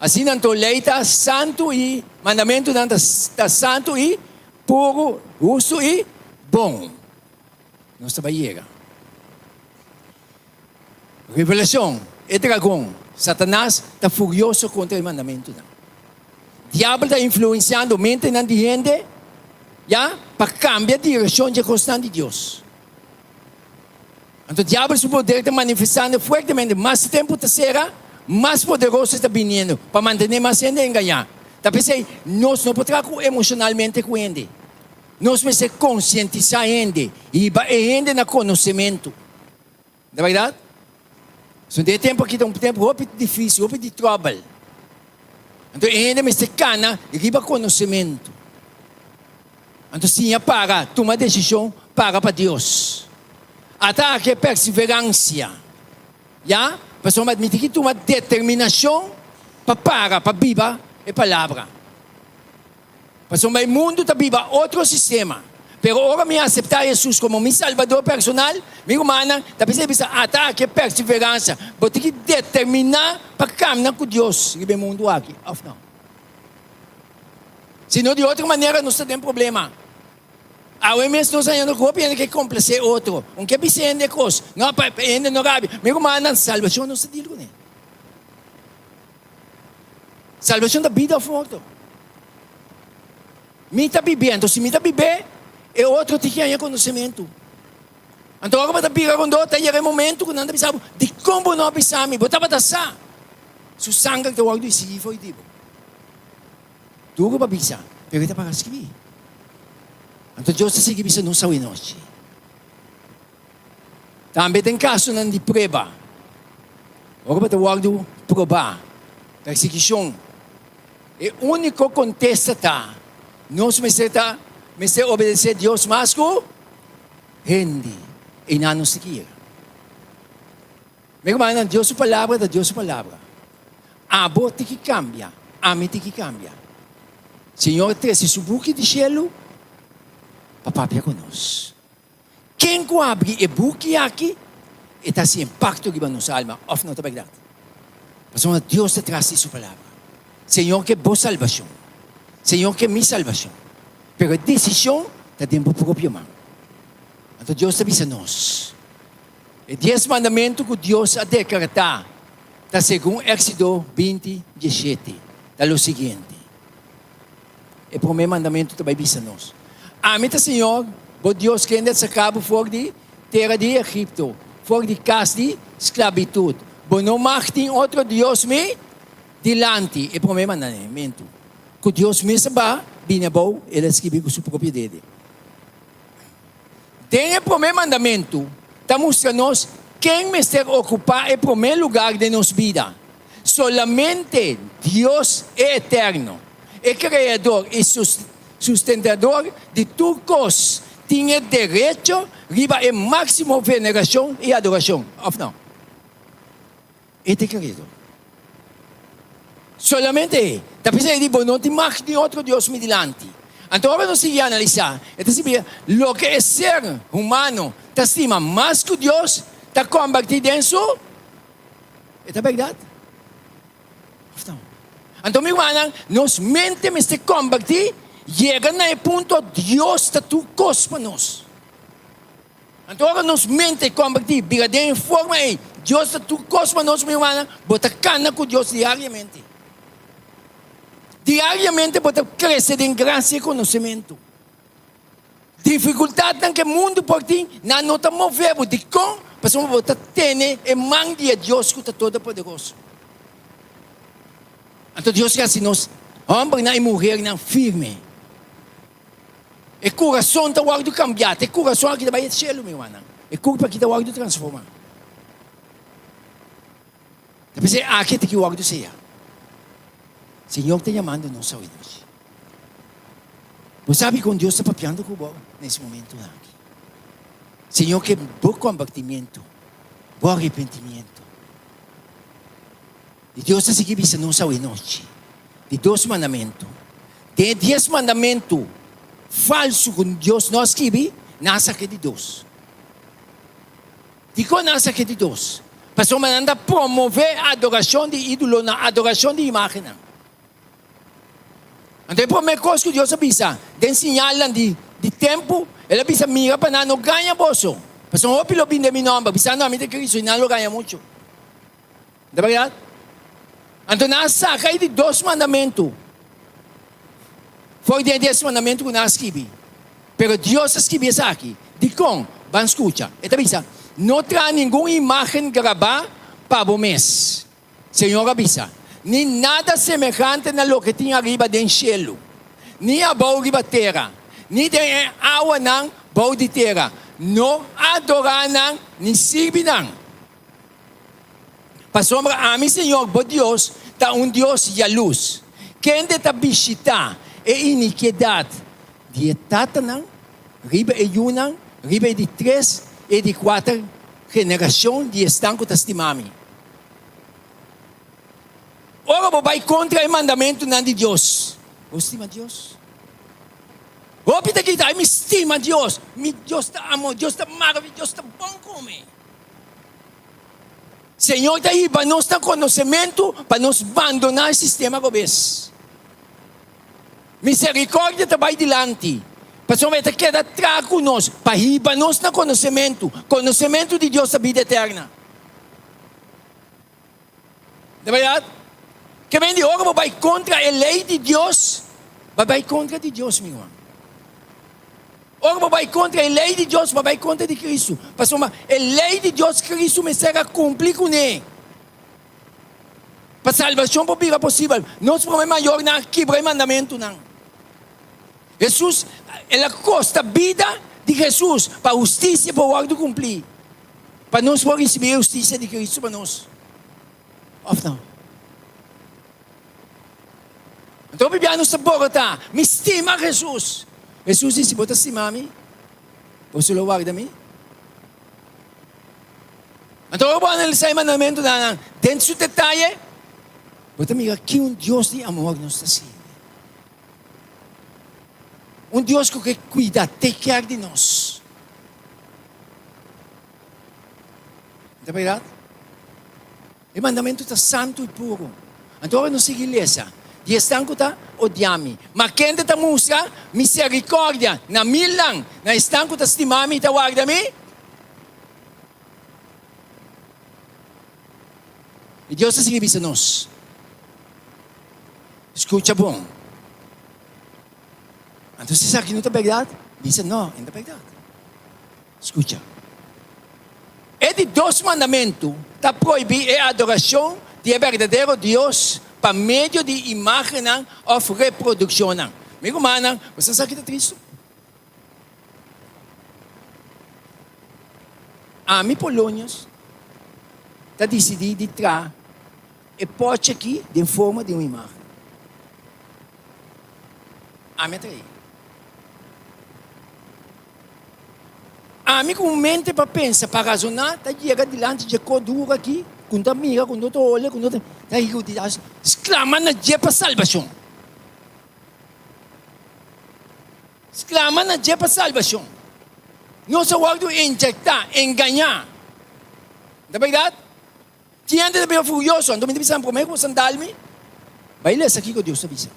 Assim, a lei está santo e mandamento está santo e puro, justo e bom. Não está barreira. Revelação, é dragão. Satanás está furioso contra o mandamento. O diabo está influenciando a mente de gente para cambiar a direção de constante de Deus. Então, o diabo, seu poder está manifestando fortemente. Mais tempo será, mais poderoso está vindo para manter mais gente enganar. Então, pensei, nós não podemos emocionalmente com ele. Nós precisamos conscientizar ele e ele no conhecimento. Não é verdade? So, tem tempo aqui, um tempo muito difícil, muito de trouble. Então, ele me cana e riba conhecimento. Então, sim, para tomar decisão para Deus. Ataque perseverança. Já? Pessoal, admite que toma determinação para viver a palavra. Pessoal, mas o mundo está viva outro sistema. Pero ora me aceitar Jesus como meu salvador personal, minha irmã, está precisa ataque perseverança. Vou ter que determinar para caminhar com Deus no mundo aqui. Não. Senão, de outra maneira, nós temos problema. Agora mesmo nós ainda não temos que complacer outro. Não quer dizer de coisa. Não, ainda não cabe. Minha irmã, salvação não se diz com ele. Salvação da vida forte. Me está vivendo. Se me está vivendo, é outro que tem conhecimento. Então, agora para picar com dor, tem um momento que não está de como não avisamos. Botava da sa. Su sangue que eu guardo e foi tipo. Duro ba bisa? Pero ita para escribir. Então Deus está seguindo bisa nung sa winoche. Também tem caso não de prova. O que tawag do prova? Perseguição. E único contesta tá. Nós me obedecer a Deus mas ko hindi. E não seguir. Meu irmão, Deus a palavra da Deus a palavra. Abo te que cambia. Ame te que cambia. Senhor, se subuki de cielo, papapia conosco. Quem ko abre e buki aqui, está se impacto que vai nos alma. Of não está verdade. Mas Deus atrás de sua palavra. Senhor, que boa salvação. Senhor, que minha salvação. Pero a decisão está dentro do próprio mão. Então Deus avisa nós. E 10 mandamentos que Deus a decretar, está segundo Éxodo 20:17. Está o seguinte. E o primeiro mandamento também avisa nós. Amém, Senhor, o Deus que ainda sacava fora de terra de Egipto, fora de casa de esclavitud. Bo não marque outro Deus me dilante. E o primeiro mandamento. Que Deus me sabe, binabou, ele escreveu com sua própria dele. Tem o primeiro mandamento, está mostrando-nos quem me está ocupar o primeiro lugar de nossa vida. Solamente Deus é eterno, é criador e sustentador de tudo coisas. Tinha direito a máxima veneração e adoração. Ou não? Este criador. Solamente ele. Está pensando que não tem mais de outro Deus me dilante. Então, agora nós vamos analisar. Então, o que é ser humano, está estima mais que Deus, está convertido em isso. É verdade? Então, meu irmão, nós mentemos se convertir, chega no ponto Deus está tudo coisa para nós. Então, agora nós mentemos convertir, verdadeira em forma aí, Deus está tudo coisa para nós, meu irmão, bota cana com Deus diariamente. Diariamente bota crescer em graça e conhecimento. Dificuldade em que o mundo por ti, não está movendo de com, mas você bota ter e mão de Deus que está todo poderoso. Então Deus quer assim nós, homem e mulher não firme. E coração está guardado cambiar, e coração aqui vai ao céu, meu irmão. E corpo aqui está guardado transformar. Depois aqui tem que guardado ser. Senhor está chamando nós hoje. Você sabe quando Deus está papiando com você nesse momento aqui. Senhor, que bom convertimento, bom arrependimento. E Deus está seguindo isso nós hoje noite. De 2 mandamentos. Tem 10 mandamentos falsos que Deus não escreve, nasa que de Deus. Digo nasa que de Deus. Pastor manda promover a adoração de ídolo, a adoração de imagem. Então, a primeira coisa que Deus avisa, de ensinar de tempo, ele avisa, mira para não ganha bolso. Mas não opilo bem de meu nome, avisa não, a mim de Cristo, e não ganha muito. Não é verdade? Então, nós saca de 2 mandamentos. Foi de 10 mandamentos que nós escrevi. Pero Deus escreveu isso aqui. De com, vamos escutar. Ele avisa, não traz nenhuma imagem gravada para o mês. Senhor avisa. Ni nada semejante na lo que tinha arriba do cielo, ni abaixo da terra, ni de água não abaixo de terra, não adoraram, nem servirão. Pastor, a mim, Senhor, por Deus, está Deus e a luz. Quem está visitar é iniquidade. De tata não, riba e uma, riba de 3 e de 4 geração de estanco testimami. Ora, vai contra o mandamento de Deus. Você estima Deus? Opita aqui, me estima Deus. Deus está amor, Deus está maravilhoso, Deus está bom comigo. Senhor, está aí para nós ter conhecimento, para nos abandonar o sistema gobês. Misericórdia está vai dilante. Pastor, vai ter que atrás conosco, para ir para nós ter conhecimento de Deus da vida eterna. De verdade? Que vem de hora, vai contra a lei de Deus, vai contra de Deus, meu irmão. Ora, vai contra a lei de Deus, vai contra de Cristo. Pastor, a lei de Deus, Cristo me será cumprir com ele. Para salvação por vida possível. Nós somos maior na quebra o mandamento não. Jesus, ela custa a vida de Jesus para a justiça para o guardo cumprir. Para nós poder receber a justiça de Cristo para nós. Of não. Então, bibiyano sa Bogotá, me estima Jesus. Jesus disse, bota estimar-me, você lo guarda-me. Então, eu vou analisar o mandamento na dentro do detalhe. Bota amiga, que Deus de amor nos está assim. Deus que cuida, take care de nós. Não é verdade? O mandamento está santo e puro. Então, nós seguimos a igreja. Di estanco ta odiami. Ma kende ta musga misericordia na milang na estanco ta stimami ta guardami. E Deus está escrevendo a nós. Escuta bom. Então você sabe que não é verdade? Diz não, não é verdade. Escuta. É de dois mandamentos. Está proibido a adoração de verdadeiro Deus para meio de imagem ou reprodução. Amigo humano, você sabe que está triste? A minha Polônia está decidido de trazer e pode aqui de forma de uma imagem. A minha traí. A minha com mente para pensar, para razonar, está chegando diante de cordura aqui, quando a mira, quando tu olha, quando tu exclama na dia para salvação. Exclama na dia para salvação. Não se pode injectar, enganar. Não é verdade? Tiende de bem furioso, então me diz para mim, você andar-me, vai ler isso aqui que Deus te avisa.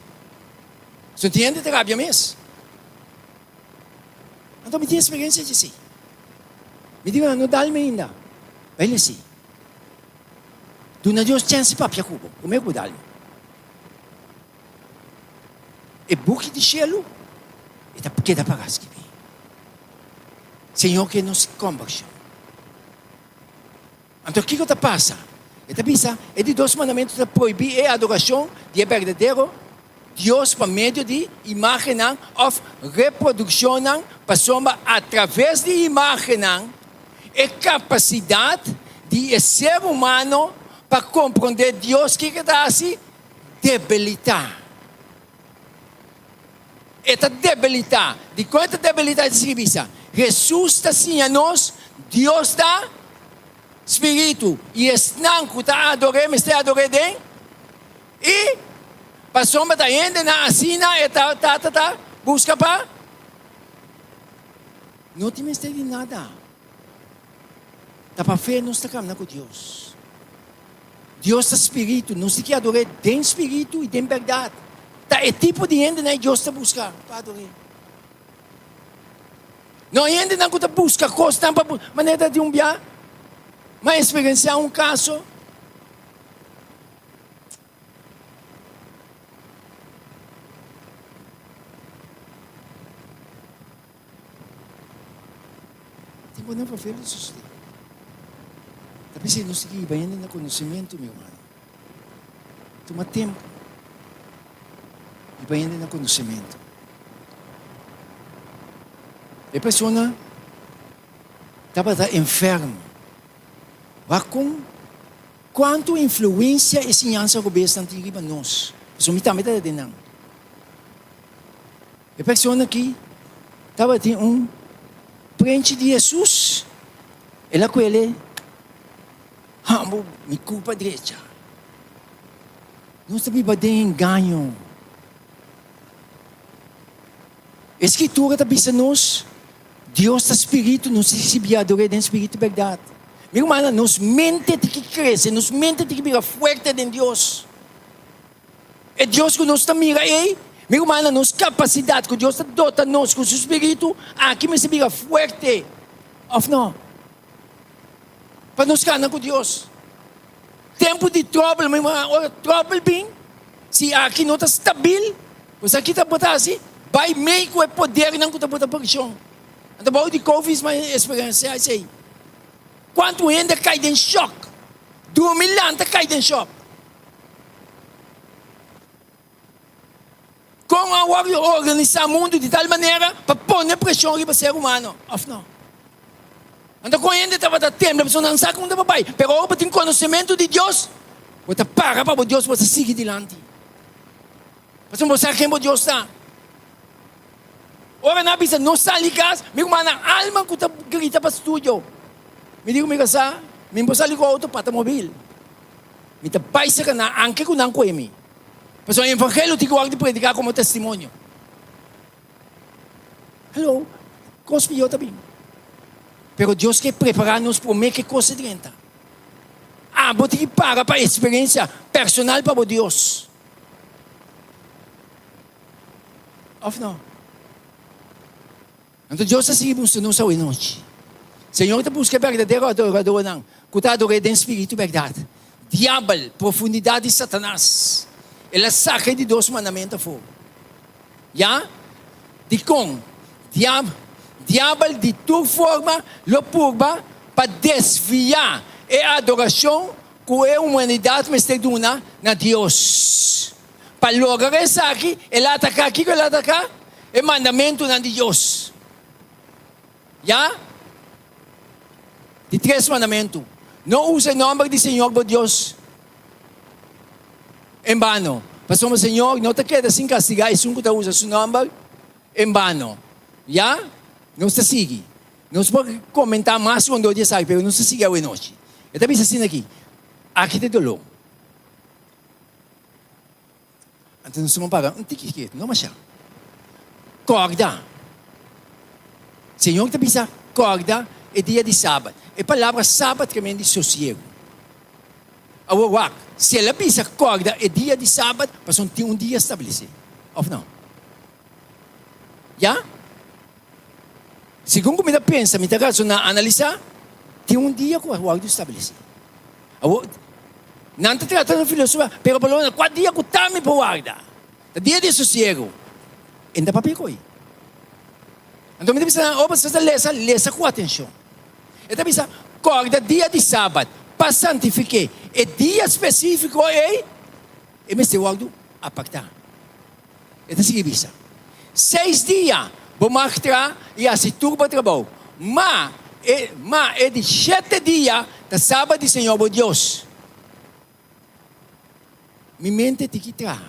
Você tiende de rabia mesmo. Então me tem experiência de si. Me diz, não dá-me ainda. Vai ler assim. Tu na Deus chance para Jacobo, como é que dá-me? E buque de cielo, e tá porque dá para rasgar. Senhor que nos conversão. Então o que que passa? Eta bisa, é de dois mandamentos de proibir a adoração de verdadeiro Deus por meio de imagem ou reprodução, passando através de imagem e capacidade de ser humano para compreender Deus que está assim, debilitar. Esta debilitar, de quanta debilidade se visa? Jesus está assim a nós, Deus está Espírito, e estanco está adorando, está adorando, e passou para ainda na assina, e busca para. Não tem mistério de nada. Está para fé, não está caminhando com Deus. Deus é Espírito, não se quer adorar em Espírito e em verdade. Tá, é tipo de ainda que Deus está buscando para adorar. Não ainda não está buscando coisa para maneira de biar. Mas experienciar um caso. Tem que não fazer isso. Tapi se não seguir bem no conhecimento, meu irmão. Toma tempo. E bem no conhecimento. A pessoa estava enferma. Com quanto influência e ensinança o besta antiga para nós? Isso me também está dizendo. A pessoa aqui estava tendo prente de Jesus. Ela com ele, me culpa direita. Não está me batendo engano. A Escritura está dizendo nós, Deus é Espírito, nos recebia adorar em Espírito e verdade. Meu irmão, nos mente de que cresce, nos mente de que fica forte em Deus. É Deus que nos está mira aí. Meu irmão, nos capacidade que Deus está dota nós com o seu Espírito, aqui me se fica forte. Of não? Para nos canar com Deus. Tempo de trouble, meu irmão, trouble bem. Se aqui não está estável, você aqui está botando assim, vai meio com o poder não está botando pressão. Então, o de Covid, mas experiência é assim. Quanto ainda cai em choque? 2 mil anos cai em choque. Como organizar o mundo de tal maneira para pôr pressão sobre o ser humano. Of não. Então, quando ainda estava a tempo, a pessoa não sabe como vai. Pero agora tem conhecimento de Deus. Você para Deus, você sigue adiante. Você não sabe quem Deus está. Ora, na bisa, não está ligado. Meu irmão, a alma que grita para o estúdio. Me digo, me casa, me emposa ligou auto para o móvel. Me está paisa que na anque que não coemi. Mas o evangelho tem que predicar como testemunho. Hello, cospe eu também. Pero Deus quer preparar-nos para o que coisa dentro. Você tem que pagar para a experiência personal para Deus. Of não. Então Deus está seguindo nos hoje noite. Senhor está buscando verdadeiro adorador não. Que adora em espírito verdade. Diabo, profundidade de Satanás. Ela saca de 2 mandamentos fora. Já? De com? Diabo de toda forma lo purba para desviar a adoração que a humanidade me está dando na Deus. Para lograr isso aqui, ele ataca aqui, ele ataca o mandamento de Deus. Já? De 3 mandamentos. Não use o nome do Senhor por Deus em vano. Pastor, o Senhor não te queda sem castigar e nunca usa seu nome em vano. Já? Não se sigue. Não se pode comentar mais quando o dia sai, mas não se sigue hoje noite. Eu também assim aqui. Aqui tem dolor. Então não se compara. Não mais. Corda. Senhor também sabe. Corda é dia de sábado. A palavra sábado também diz sossego. Agora, se ela pensa corda é dia de sábado, mas não tem um dia estabelecido. Ou não? Já? Segundo como ela pensa, me está analisar, tem um dia que o guarda estabelecido. Não está tratando de filosofia, pero pelo menos 4 dias que está me para o guarda. Dia de sossego. Ainda para pegar. Então, me pensa, você lesa com atenção. Então, pensa, corda dia de sábado, para santificar. É dia específico, e me se guarda a pactar. Então, se pensa. 6 dias, vou mostrar e assim turba trabalho. Mas é de 7 dias, da sábado do Senhor, o Deus. Me mente te quitar.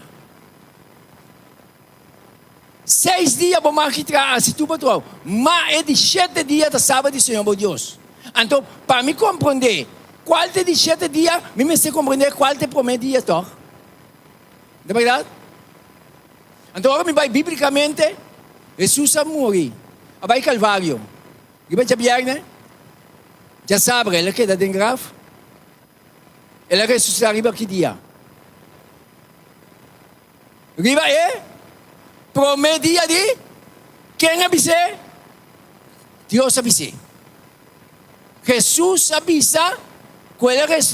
6 dias vou mostrar assim turba trabalho. Mas é de 7 dias, da sábado do Senhor, o Deus. Então, para me compreender, qual é de 7 dias, me sei compreender qual é o primeiro dia, então. Não é verdade? Então, agora me vai biblicamente, Jesus morreu. Vai Calvário. E vai saber, né? Já sabe, ele queda dentro do grave. Ele ressuscitou arriba que dia. Arriba primeiro dia de quem avisa? Deus avisa. Jesus avisa,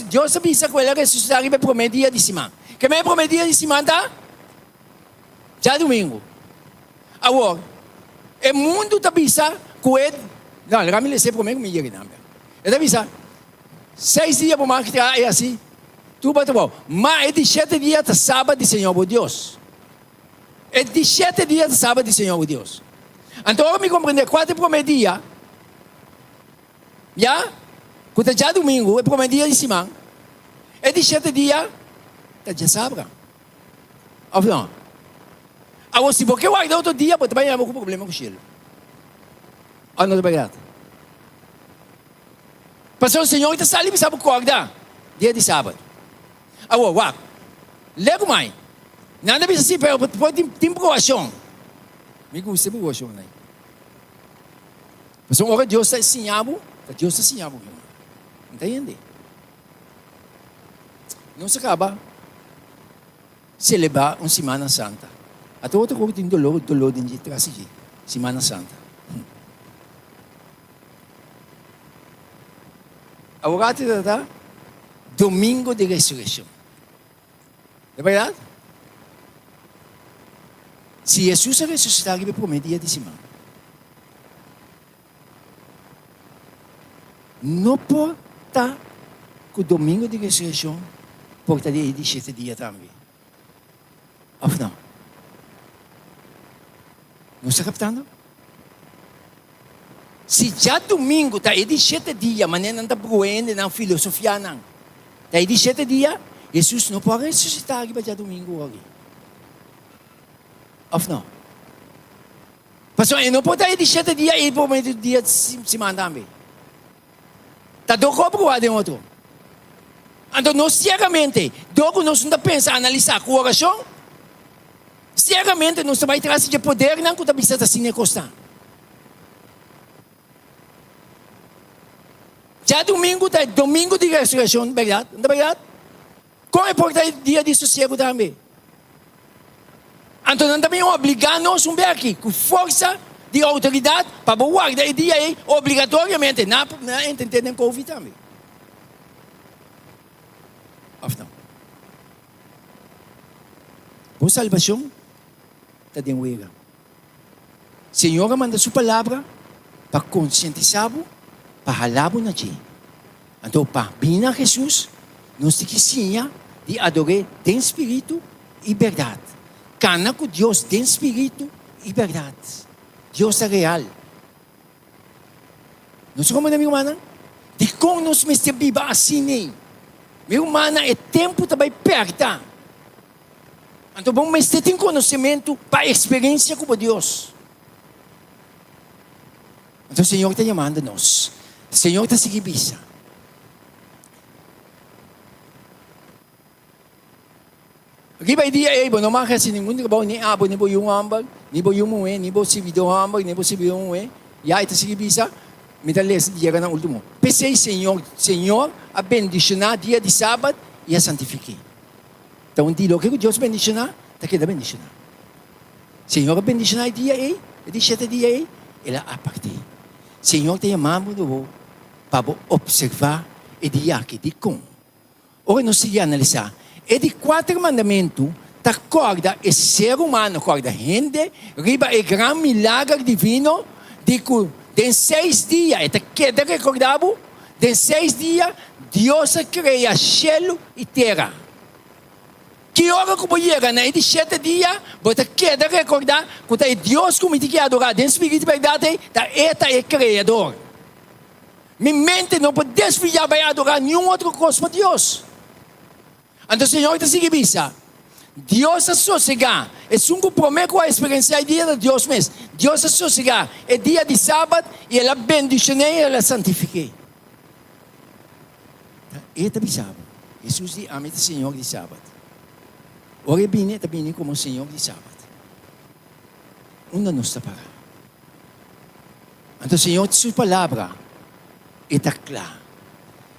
Deus avisa que ele ressuscitou arriba primeiro dia de semana. Que é o primeiro dia de semana? Já domingo. Agora, o mundo está avisa que ele... Não, ele me lê primeiro que me diga não. Ele avisa, 6 dias para marcar é assim. Tudo bom. Mas é de 7 dias de sábado do Senhor, o Deus. É de 7 dias de sábado do Senhor, o Deus. Então, eu me compreender, 4 primeiro dia. Já? Quando já domingo, é primeiro dia de semana. É de 7 dias, já sábado. Ou não? Agora, se você guardar outro dia, você vai ter algum problema com ele. Ou não é verdade? Pastor, o Senhor está ali, sabe guardar. Dia de sábado. Agora, lego mais. Nada bisa assim, pero tem provação. Me gusta de provação, né? Pastor, agora Deus está ensinando, Deus está ensinando. Entende? Não se acaba celebrar uma Semana Santa. Até outra coisa tem dolor de trás de Semana Santa. Agora está Domingo de Ressurreição. É verdade? Se Jesus ressuscitar, ele promete dia de semana. Não pode estar com o Domingo de Ressurreição, pode estar de 7 dias também. Ou não? Não está captando? Se já domingo está de 7 dias, mas não está proendo na filosofia, não. Está de 7 dias, Jesus não pode ressuscitar aqui para domingo hoje. Ou não? Pastor, eu não pode estar de 7 dias e por meio do dia de semana também. Está do corpo ou de outro? Então, nós cegamente, dogo nós não pensa analisar com oração, cegamente nós vai trazer de poder, não que está assim na costa. Já domingo de ressurreição, verdade? Não é verdade? Como é porque é dia de sossego também? Então, não também obrigar nós a ver aqui, com força de autoridade, para guardar o dia aí, obrigatoriamente, não entendendo Covid também. Ou não? Por salvação, está dentro do Senhor manda sua palavra para conscientizar-vos, para falar-vos na ti. Então, para vir a Jesus, nós temos que sim de adorar em espírito e verdade. Cana com Deus em espírito e verdade. Deus é real. Nós somos minha irmã, de como nós me vivemos assim, minha irmã, é tempo também perto. Então, vamos ter conhecimento para a experiência com Deus. Então, o Senhor está chamando nós. O Senhor está seguindo isso. Aqui vai dizer, não marca assim, nenhum trabalho, nem abo, nem boium ambal, nem boium moe, nem bo sibido ambal, nem bo sibido moe. E aí, está seguindo isso. Me dá lesa dia na último. Pensei, Senhor, a bendicionar dia de sábado e a santifiquei. Então, dilo que Deus bendicionar, está querendo bendicionar. Senhor, a bendicionar dia aí, de 7 dias aí, ela a partir. Senhor, te chamamos para observar e dia aqui, de como. Ora, nós seguimos analisar. E de 4 mandamentos, está acorda o ser humano, acorda a gente, riba o grande milagre divino, de que em 6 dias, está queda recordado, em 6 dias, Deus cria céu e terra. Que hora que você chega, né? De 7 dias, você queda recordar que é Deus que tem que adorar, em espírito e verdade, é o Criador. Minha mente não pode desviar para adorar nenhum outro coisa de Deus. Então, o Senhor está seguindo isso. Deus é sossegar. É um compromisso com a experiência do dia de Deus mesmo. Deus é sossegar. É dia de sábado e ela bendicionei e ela santifiquei. Ele está sábado. Jesus diz, amém, Senhor de sábado. Ora, bem, está bem como o Senhor de sábado. Onde nós está para? Então, o Senhor, de sua palavra, está claro.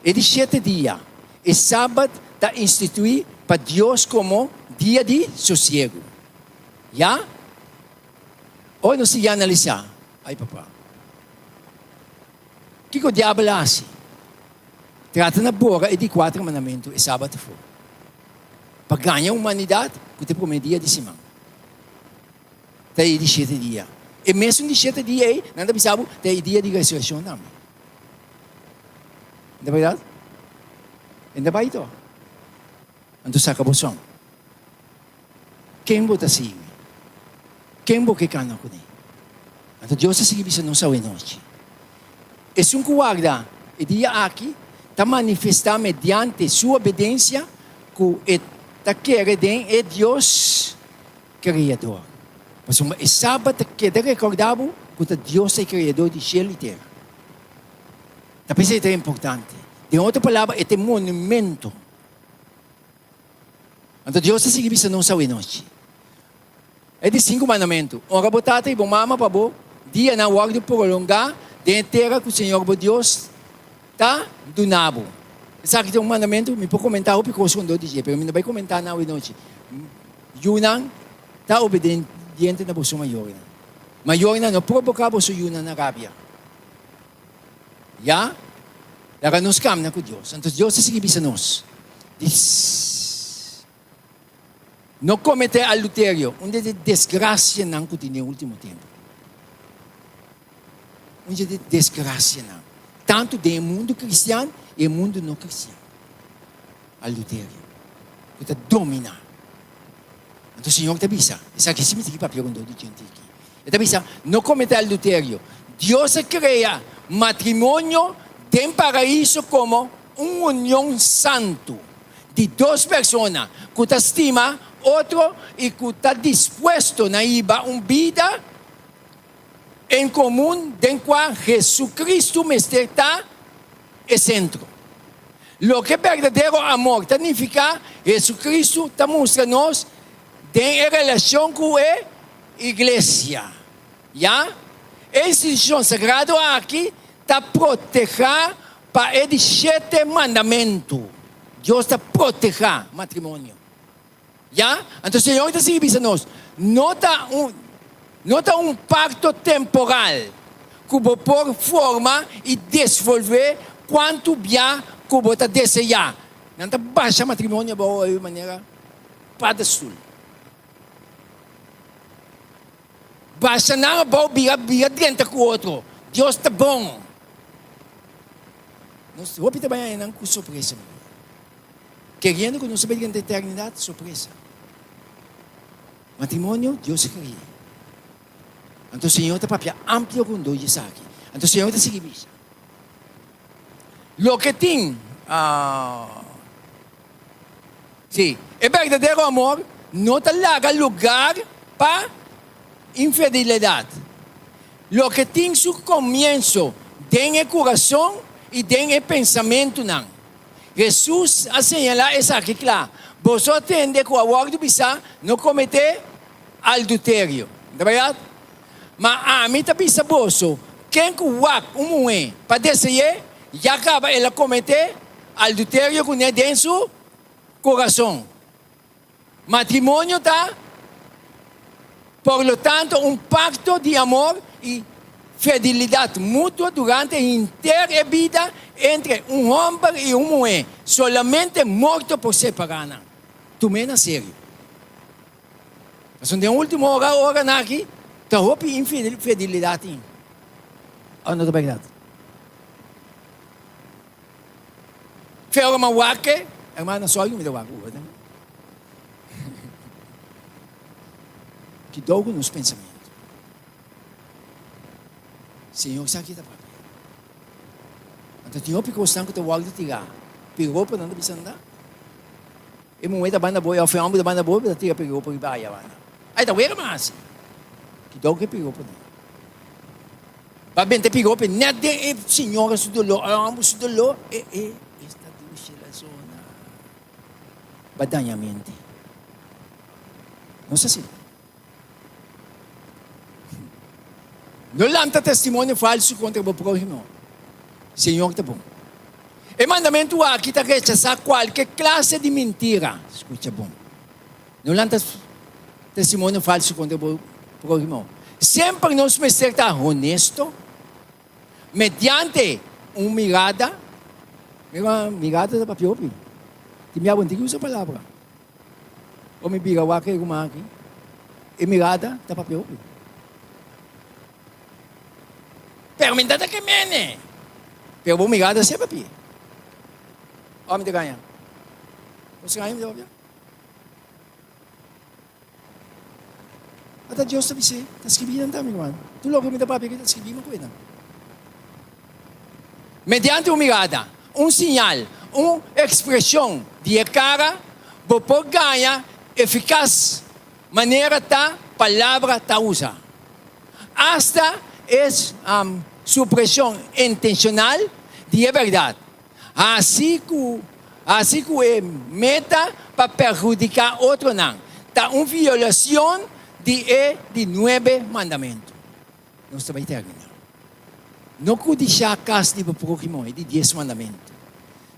É de 7 dias. E sábado está instituído para Deus como dia de sossego. Já? Hoje nós vamos analisar. Ai, papá. O que o diabo faz? Trata na boca e de 4 mandamentos e sábado for. Para ganhar a humanidade, que te promete dia de semana. Está aí de 7 dias. E mesmo de 7 dias aí, não está pensando, está aí dia de ressurreição também. Não é verdade? Ainda vai ito. Ando sa kabusong. Quem bota sigue? Quem boca cana ko ni? Ando Deus sa sige bisa nung sa noite. Es um guarda e dia aqui está manifestar mediante sua obediência que está querendo é Deus Criador. Mas uma sábado que é recordado que Deus é Criador de céu e terra. Tapi isso é importante. Em outra palavra, é um monumento. Então, Deus se sigue bisa nung sa noite. É de 5 mandamentos. Ora botate e bom mama para bo, dia na guarda prolongar, de terra que o Senhor Deus está do nabo. Sabe que tem mandamento, me pode comentar o que eu estou dizendo, mas não vai comentar na noite. Yunang está obediente na bolsa maior. Maior na não provocar bolsa Yunang na rabia. Já? Lara nos caminha com Deus. Então, Deus se sigue bisa nós. Não cometer adultério, onde de desgraça não que tem no último tempo. Onde de desgraça não. Tanto do mundo cristiano e mundo não cristiano. Adultério. Que está dominando. Então o Senhor te avisa. Essa aqui se me tem que perguntar de gente aqui. Esta dice, no cometer adulterio. Dios crea matrimonio en paraíso como una unión santo de dos personas que te estima otro y que está dispuesto a ir a una vida en común en cual Jesucristo está el centro. Lo que es verdadero amor significa Jesucristo está mostrándonos en relación con la iglesia. ¿Ya? La institución sagrada aquí está protegida para el 7 mandamientos. Dios está protegida matrimonio. ¿Ya? Entonces el Señor está diciendo, no está un pacto temporal que por forma y desenvolver cuanto bien que você desejar. Não está baixa matrimonio de maneira para sul. Baixa não vira dentro com o outro. Deus está bom. Nós vamos trabalhar não com surpresa. Querendo que nós sabemos da eternidade, surpresa. Matrimônio, Deus queria. Então o Senhor está para amplo com dois aqui. Então o Senhor está seguindo. Lo que tem, sim, é verdadeiro amor, não te larga lugar para infidelidade. Lo que tem seu começo tem o coração e tem o pensamento não. Jesus asseñala isso aqui claro. Você entende que o amor do bisa não cometer adultério, não é verdade? Mas a mim está bisa você, quem que o mulher para desejar e acaba ela cometer adultério com ele dentro do seu coração. Matrimônio está, por lo tanto, um pacto de amor e fidelidade mútua durante a inteira vida entre um homem e uma mulher, solamente morto por separar. Tomei na sério. Mas na última hora aqui, está roupa infidelidade. Ou não está verdade? Pero mawake, hermano, só eu me deu água. Que dogo nos pensamentos. Senhor, sabe que está para mim. Então, tinha que gostar que tu vai tirar. Pegou para não precisar andar. E moeda banda boa, ao final da banda boa, para tirar pegou para ir para aí. Aí tá vendo mais. Que dogo que pegou para não. Para bem te pegou para nada de Senhor, su dolor, amo su dolor. Badanyamente. Não sei se. Não lança testemunho falso contra o próximo. Senhor está bom. O mandamento aqui está rechazar qualquer classe de mentira. Escuta bom. Não lança testemunho falso contra o próximo. Sempre nós precisamos estar honesto, mediante uma mirada. Mirada da papel. Timia bunti usa palavra. O me biga wa kay gumaki. E mirada ta papel. Pero mindada que mene. Pero bo mirada se papi. O me ganha. Você ganha de obra. Ata Deus sabe se, tá escrevendo também, mano. Tu logo me dá papi que tá escrevendo coisa. Mediante uma mirada, um sinal, uma expressão de cara, você ganha eficaz maneira da palavra da usa. Hasta é supressão intencional de verdade. Assim que é meta para perjudicar outro não. Está uma violação de 9 mandamentos. Não está bem terminar. Não codificar a casa de próximo, é de 10 mandamentos.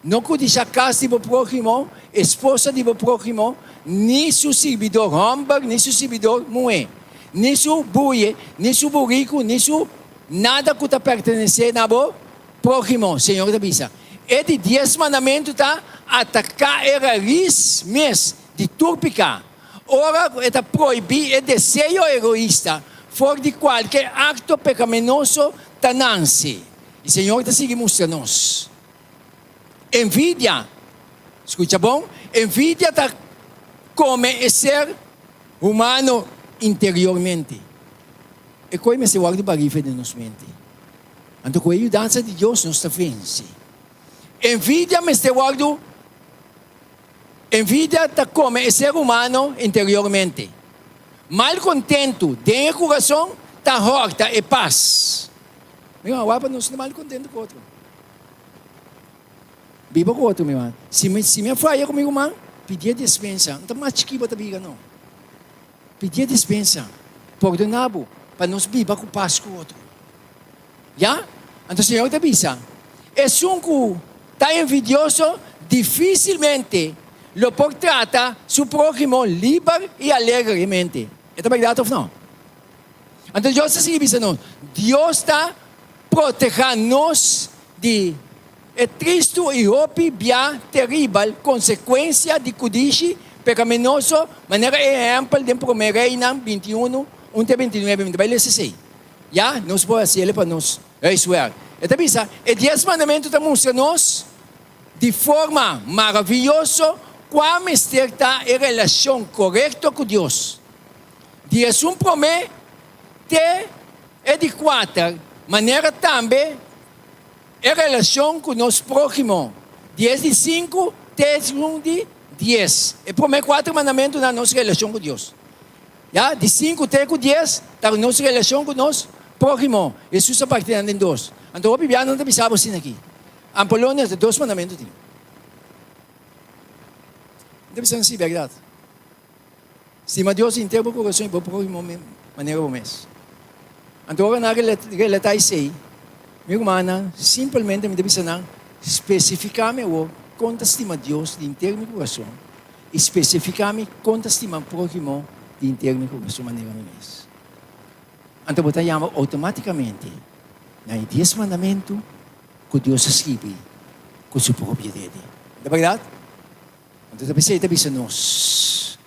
Não codificar a casa de próximo, esposa de próximo, nem seu servidor homem, nem seu servidor mulher, nem seu boi, nem seu burrico, nem seu nada que está pertencendo ao próximo. Senhor da Bisa. É de 10 mandamentos está atacar a raiz mesmo de turpicar. Ora, está proibir o desejo egoísta, fora de qualquer acto pecaminoso, tanance. E o Senhor está seguindo mostrando-nos. Envidia, escuta bom? Envidia está como é ser humano interiormente. E coi me se guarda barife de nos mente. Anto com a ajudança de Deus nos está vence. Envidia me se guarda. Envidia está como o ser humano interiormente. Mal contento, dentro do coração, está horta e paz. Meu irmão, para nós não mal contento com o outro. Viva com o outro, meu irmão. Se me falha comigo, irmão, pedir dispensa. Não está mais chiquiba, tá biga, não. Pedir dispensa. Perdonabo, para nós viva com paz com o outro. Já? Então o Senhor te avisa. É um que está envidioso, dificilmente lo portrata su prójimo libre e alegremente. É verdade ou não? Então Deus está dizendo, Deus está protegendo-nos de triste e óbvia terrível consequência de cudiche pecaminoso, maneira exemplo de 1 Reina 21, 1-29, 26. Já? Nós podemos fazer para nós resolver. Então, e 10 mandamentos demonstram-nos de forma maravilhosa como está em relação correta com Deus. Deus promete de 4 maneira também em relação com nosso próximo. 10 de 5, 1 de 10. E promete 4 mandamentos na nossa relação com Deus. Já? De 5 até 10, está na nossa relação com nosso próximo. Jesus está partindo em 2. Então, o Bíblia não está assim aqui. Em Polônia, tem 2 mandamentos. Deve ser assim, verdade. Estima Deus inteiro com o coração e o próximo maneira o mês. Então, agora, na relatar isso aí, minha irmã, simplesmente me deve ser especificar-me quanto estima Deus de inteiro meu coração, especificar-me quanto estima o próximo de inteiro meu coração maneira o mês. Então, você chama automaticamente na 10 mandamentos que Deus escreve com sua própria ideia. É verdade? Então, você bisa nós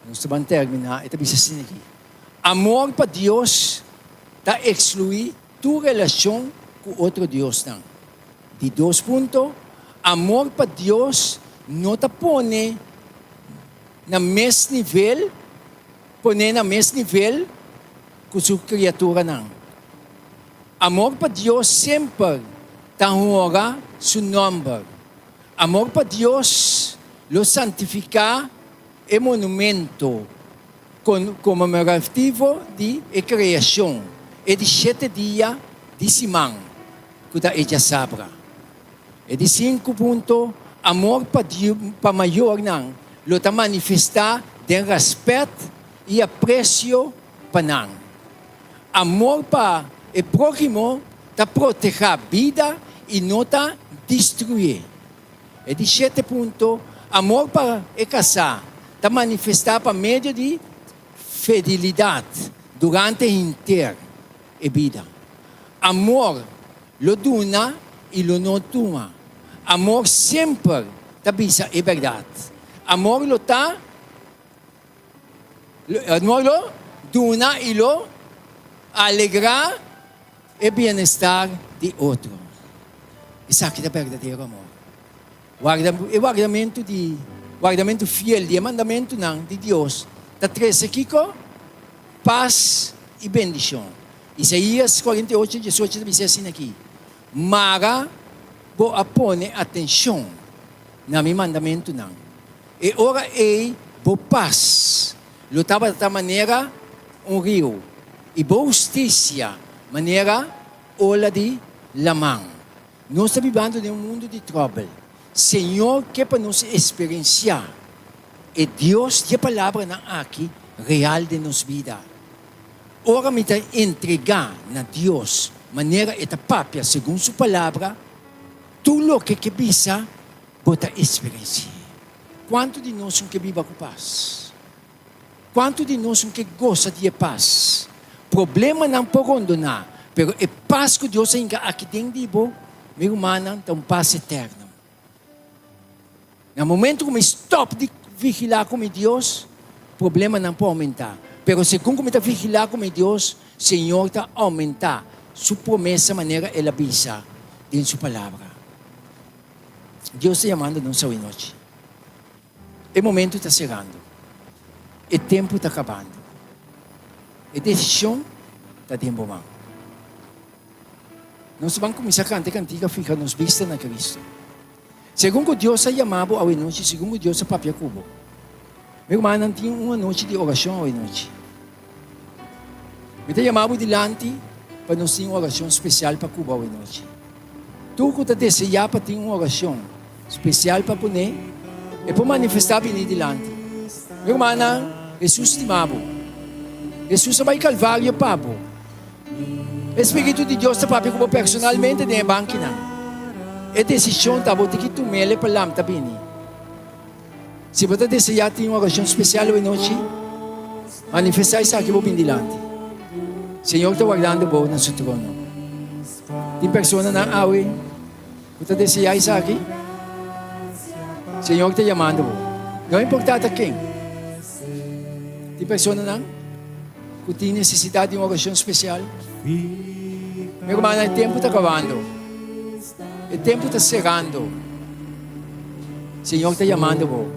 vamos terminar, ito bisa assim aqui. Amor para Deus está excluir tua relação com outro Deus. De 2 pontos, amor para Deus não está põe na mesmo nível, com sua criatura. Amor para Deus sempre está honra seu nome. Amor para Deus lo santificar é monumento comemorativo de criação. É de 7 dias de semana que está sabra. É de 5 pontos, amor para maior não, lo está manifestar de respeito e apreço para não. Amor para o próximo está proteger a vida e não está destruir. É de 7 pontos, amor para o casar está manifestar por meio de fidelidade durante a inteira vida. Amor lo dona e lo não toma. Amor sempre está bisa é verdade. Amor lo dona e lo alegra e bem-estar de outro. Isso aqui é verdadeiro amor. Guardamento fiel de mandamento de Deus. Está 3 aqui com paz e bendição. Isaías 48, 18 diz assim aqui. Mara, vou apone atenção na meu mandamento não. E ora vou paz. Lutava da maneira rio. E vou justiça, maneira ola de lamang. Nós estamos vivendo em um mundo de trouble. Senhor, que para nos experienciar é Deus que a palavra na aqui real de nos vida. Ora me entregar na Deus maneira eta papia segundo sua palavra, tudo o que bisa bota experiência. Quanto de nós que viva com paz? Quanto de nós que gosta de paz? Problema não por onde não, pero é paz que Deus ainda aqui dentro de você, meu irmão, tem paz eterna. No momento que me stop de vigilar com Deus, o problema não pode aumentar. Pero se como está vigilar com Deus, o Senhor está aumentar sua promessa, maneira ela avisa em sua palavra. Deus está chamando nós hoje noite. O momento está chegando. O tempo está acabando. A decisão tá tempo man. Nós vamos começar a cantar cantiga, fica nos vista na Cristo. Segundo Deus a chamado ao noite, segundo Deus a papia cubo. Meu irmão, não tinha uma noite de oração ao noite. Me te chamado delante para nós ter uma oração especial para Cuba ao noite. Tu que deseja para ter uma oração especial para poner e para manifestar bem delante. Meu irmão, Jesus te amava. Jesus vai Calvário papo. Espírito de Deus está papo como personalmente na banquina. E decisão está bom que tu mele para lá também. Se você desejar ter uma oração especial hoje noite, manifestar isso aqui bem delante. Senhor está guardando bom no seu trono. Tem pessoa na awe, você desejar isso aqui? Senhor está chamando bom. Não importa quem. Tem pessoa na que tem necessidade de uma oração especial. Meu irmão, o tempo está acabando. O tempo está chegando. Senhor está chamando bom.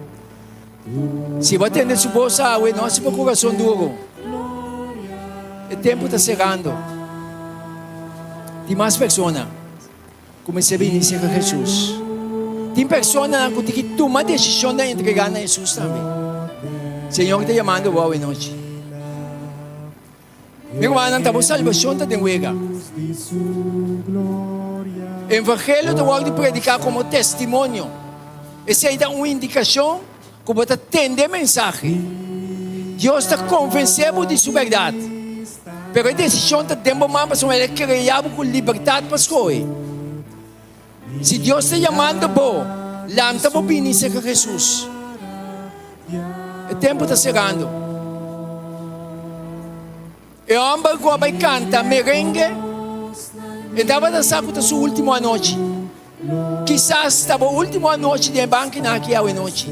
Se você atender sua bolsa, não se for coração duro. O tempo está chegando. Tem mais pessoas que me servem a Jesus. Tem pessoas que têm que tomar a decisão de entregar a Jesus também. Senhor está chamando boa noite. Meu irmão, não está salvação está dentro. O evangelho está de predicar como testemunho. Essa é uma indicação que você atende a mensagem. Deus está convencido de sua verdade. Pero a decisão está dentro de uma pessoa que criava com liberdade para escolher. Se Deus está chamando bom, lá está bom vir com Jesus. O tempo está chegando. E o homem que vai cantar merengue, e estava dançando a sua última noite. Quizás estava a última noite de banco aqui à noite.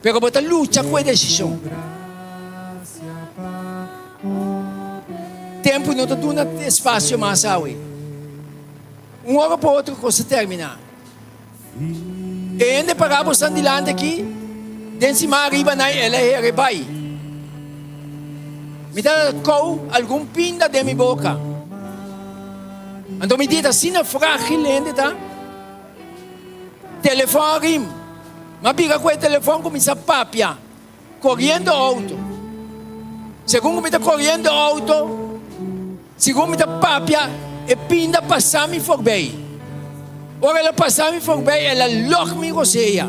Pero você luta com a decisão. Tempo não está dando espaço mais hoje. Uma hora para outra coisa terminar. E ainda para você andar aqui, dentro de arriba ela é vai. Me dá algum pinda de minha boca. Então me diz assim na frágil ainda tá. Telefone rim. Mas pica com o telefone começa a papia. Correndo auto. Segundo me está correndo auto. Segundo me está papia. E pinda passar-me for bem. Ora ela passar-me for bem, ela logo me roceia.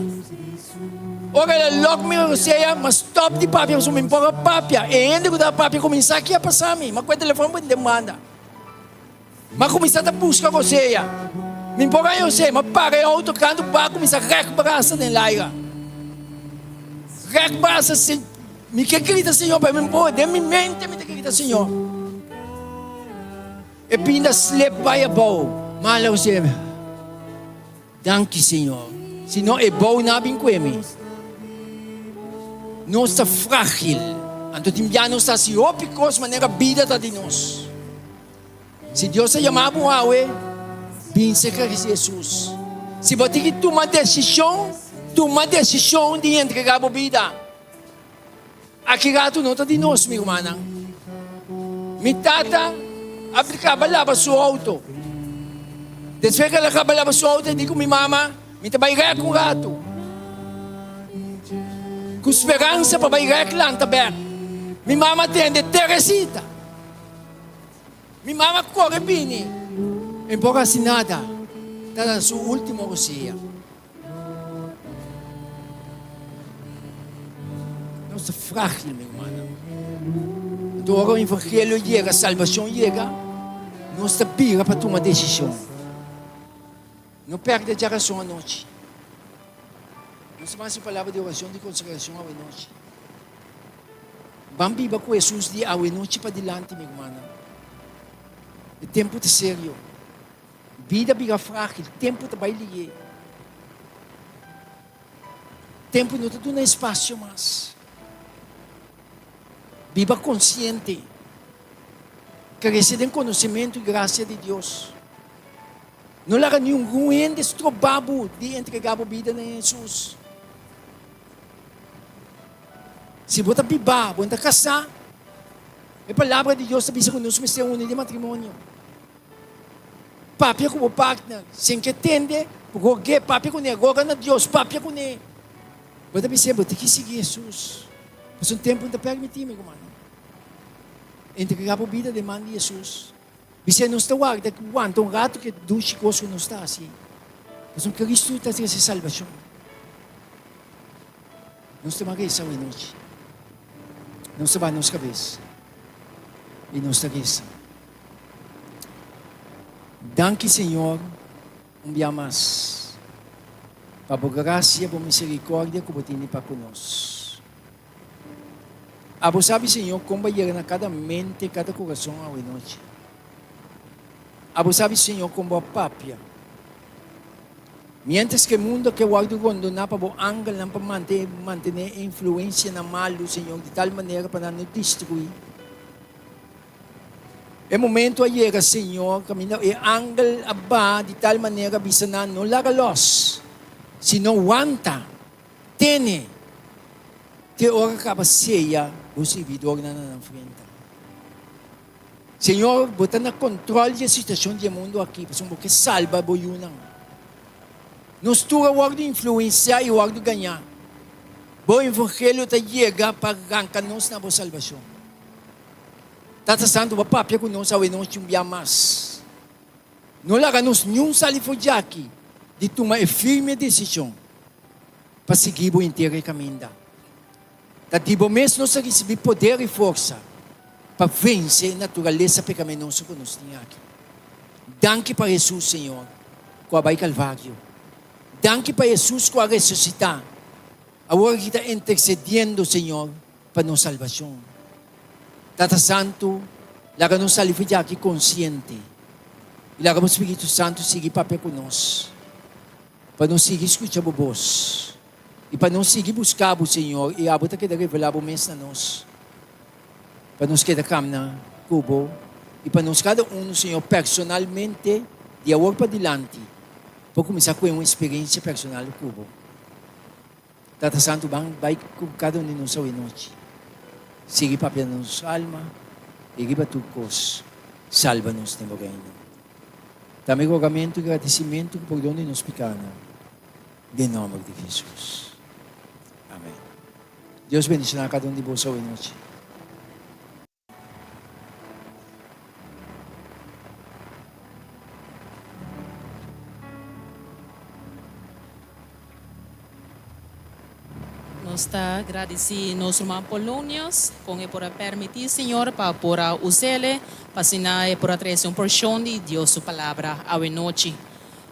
Ora ela logo me roceia, mas stop de papia, mas me empurra papia. E ainda que a papia começar aqui a passar-me, mas com o telefone me demanda. Mas começar a buscar roceia. Me empurra eu sei, mas para o auto canto para começar a recuperar-se na laia. Recuperar-se, me que grita Senhor, para me empurrar, de minha mente me grita Senhor. E pinda slip by a bow. Malaw siya. Danke, Senhor. Senão é bom na bem com ele. Nós está frágil. Anto timbiano nós está se opicos maneira vida está de nós. Se Deus se chamar por awe, pense que Jesus. Se você tem que tomar decisão de entregar a vida. Aqui gato não está de nós, minha irmã. Me tata aplicava lá para seu auto. Depois que ela acaba lá para seu auto, eu digo minha mama, me trabalhar com o gato. Com esperança para trabalhar com o também. Minha mama tem de Teresita. Minha mama corre bem. Embora assim nada, está na sua última rocia. Nós somos frágeis, minha irmã. Então, agora o evangelho chega, a salvação chega, nós está pira para tomar decisão. Não perde a oração à noite. Nós mais a palavra de oração de consagração à noite. Vamos viver com Jesus de à noite para diante, minha irmã. O tempo é sério. Vida fica frágil, tempo está baile. Tempo não está dando espaço mais. Viva consciente. Crescer em conhecimento e graça de Deus. Não larga nenhum ruim destrobado de entregar a vida a Jesus. Se você viver, você casar, A palavra de Deus sabi sa conosco ser unido de matrimônio. Papia como partner, sem que entende, porque papia com ele, agora na Deus, papia com ele. Mas também sempre tem que seguir Jesus. Mas um tempo não permitir, meu irmão. Entregar a vida de mão de Jesus. Você não está guarda quanto um rato que duche coisas não está assim. Mas um Cristo está trazendo salvação. Não está mais essa noite. Não está mais nos cabeças. E não está essa. Danke, Senhor, dia mais. Para a graça e a misericórdia que você tem para conosco. Abo sabe, Senhor, como vai chegar na cada mente, cada coração a noite. Abo sabe, Senhor, como a papia. Mientras que o mundo que guarda quando na para o ângulo não para manter a influência na malo, Senhor, de tal maneira para não destruir. É momento a chega, Senhor, caminho e ângulo aba de tal maneira bisa na não larga los, sino aguanta, tene, que hora acaba ceia, o servidor na frente. Senhor, bota na controle da situação do mundo aqui, porque salva o yunang. Nós tura o de influenciar e o de ganhar. O evangelho está chega para arrancar-nos na boa salvação. Tata Santo, o papel que nós não tínhamos mais. Não larga-nos nenhum salifode aqui de tomar a firme decisão para seguir o inteiro caminho. Tatibo mesmo nós recebemos poder e força para vencer a natureza pecaminosa que nós temos aqui. Danke para Jesus, Senhor, com a Bai Calvário. Danke para Jesus com a ressuscitar. Agora que está intercedendo, Senhor, para nossa salvação. Tata Santo, laga nos salifide aqui consciente. E laga o Espírito Santo seguir papel conosco. Para não seguir escutar a voz. E para não seguir buscar o Senhor. E a bota que revelar o mês na nós. Para nos quedar camna, cubo. E para nos cada Senhor, personalmente, de agora para diante. Para começar com uma experiência personal do cubo. Tata Santo, vai com cada de nós hoje noite. Sige papel na nossa alma, e giba tukos, salva-nos no reino. Dami rogamento e agradecimento por donde nos picana. Em nome de Jesus. Amém. Deus bendiga a cada de vós hoje noite. Nós está agradecidos nosso irmão Polônios, com ele por permitir, Senhor, para por usá-lo, para ensinar e por trazer uma porção de Deus, sua palavra, à noite.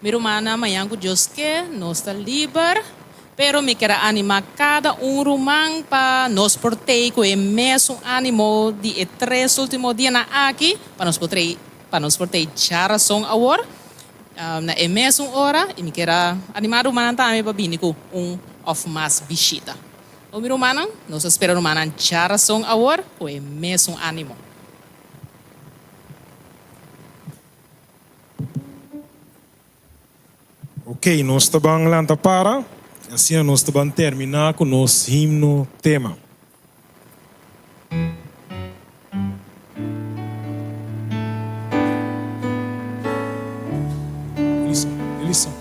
Meu irmão, amanhã que Deus quer, nós está livre, pero me quero animar cada irmão para nos portar com o mesmo ânimo de 3 últimos dias aqui, para nos portar já razão agora, na mesma hora, e me quero animar o irmão também para vir com of mais visita. O meu irmão, nós esperamos uma charação agora com o mesmo ânimo. Ok, nós estamos lá para, assim nós estamos terminar com o nosso himno tema. Eles são.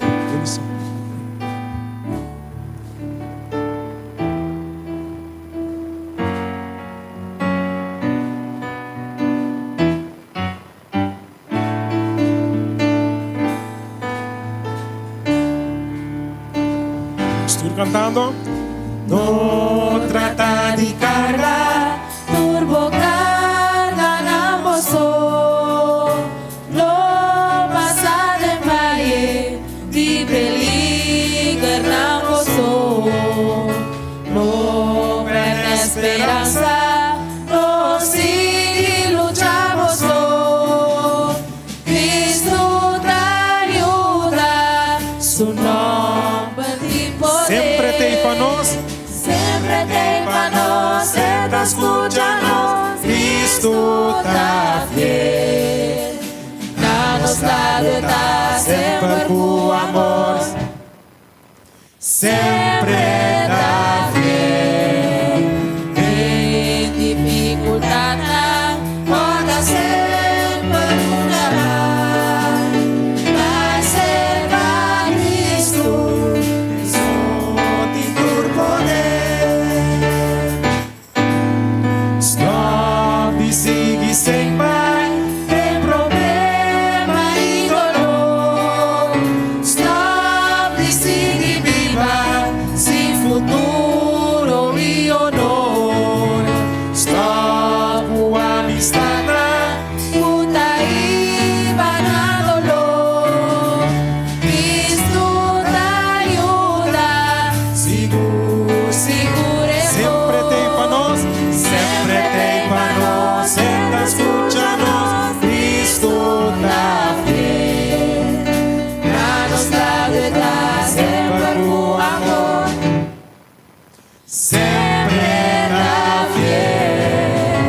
Cantando. No trata de cargar, turbocarga na moço. No passa de valle, de peligar na moço. No perde esperança, no sigue lucha moço. Cristo te ajuda, su nome de poder. Sempre tem para nós. Sempre tem para nós, está escutando. Cristo está fiel. Na nos lado está sempre com amor. Sempre está fiel. Em dificuldade, sigue sem pai, tem problema e dolor. Stop e sigue viva, sem futuro e honor. Stop o amistad, puta iba na dolor. Cristo te ajuda, seguro, seguro. Sempre tem pra nós, sempre tem pra nós. Senta, escucha-nos, Cristo na fé. Na nossa vida, sempre com amor. Sempre na fé.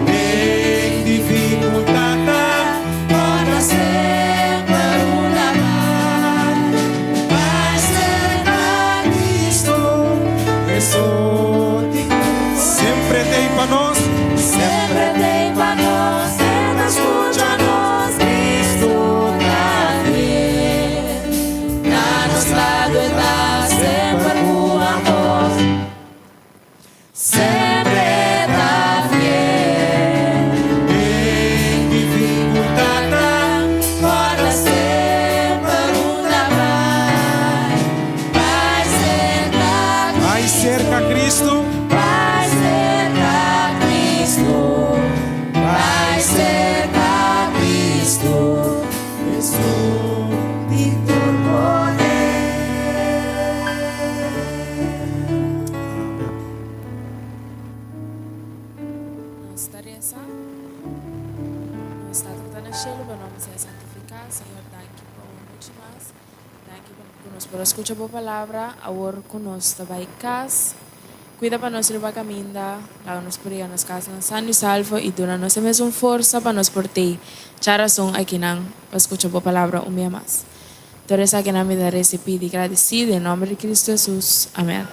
Em dificuldade, pode sempre uma mão. Vai ser na Cristo, Jesus. Sempre tem pra nós, sempre tem pra nós. Senta, escucha-nos, Cristo na fé. Na nossa vida, sempre com amor. Sempre na fé. Em dificuldade, pode sempre uma mão. Vai cerca Cristo. Vai cerca Cristo. Vai cerca Cristo. Jesus de todo poder. Nossa tarefa, nosso estado que está no cielo, para nós ser santificado, Senhor, danke por uma noite mais, danke por nós por escuchar a palavra, agora conosco vai casa, cuida para nós levar caminho, leva-nos por aí a nossa casa, sano e salvo, e dona-nos a mesma força para nos portar, charação aqui não, para escuchar a palavra um dia mais. Toda essa que não me dá recebido e agradecido, em nome de Cristo Jesus. Amém.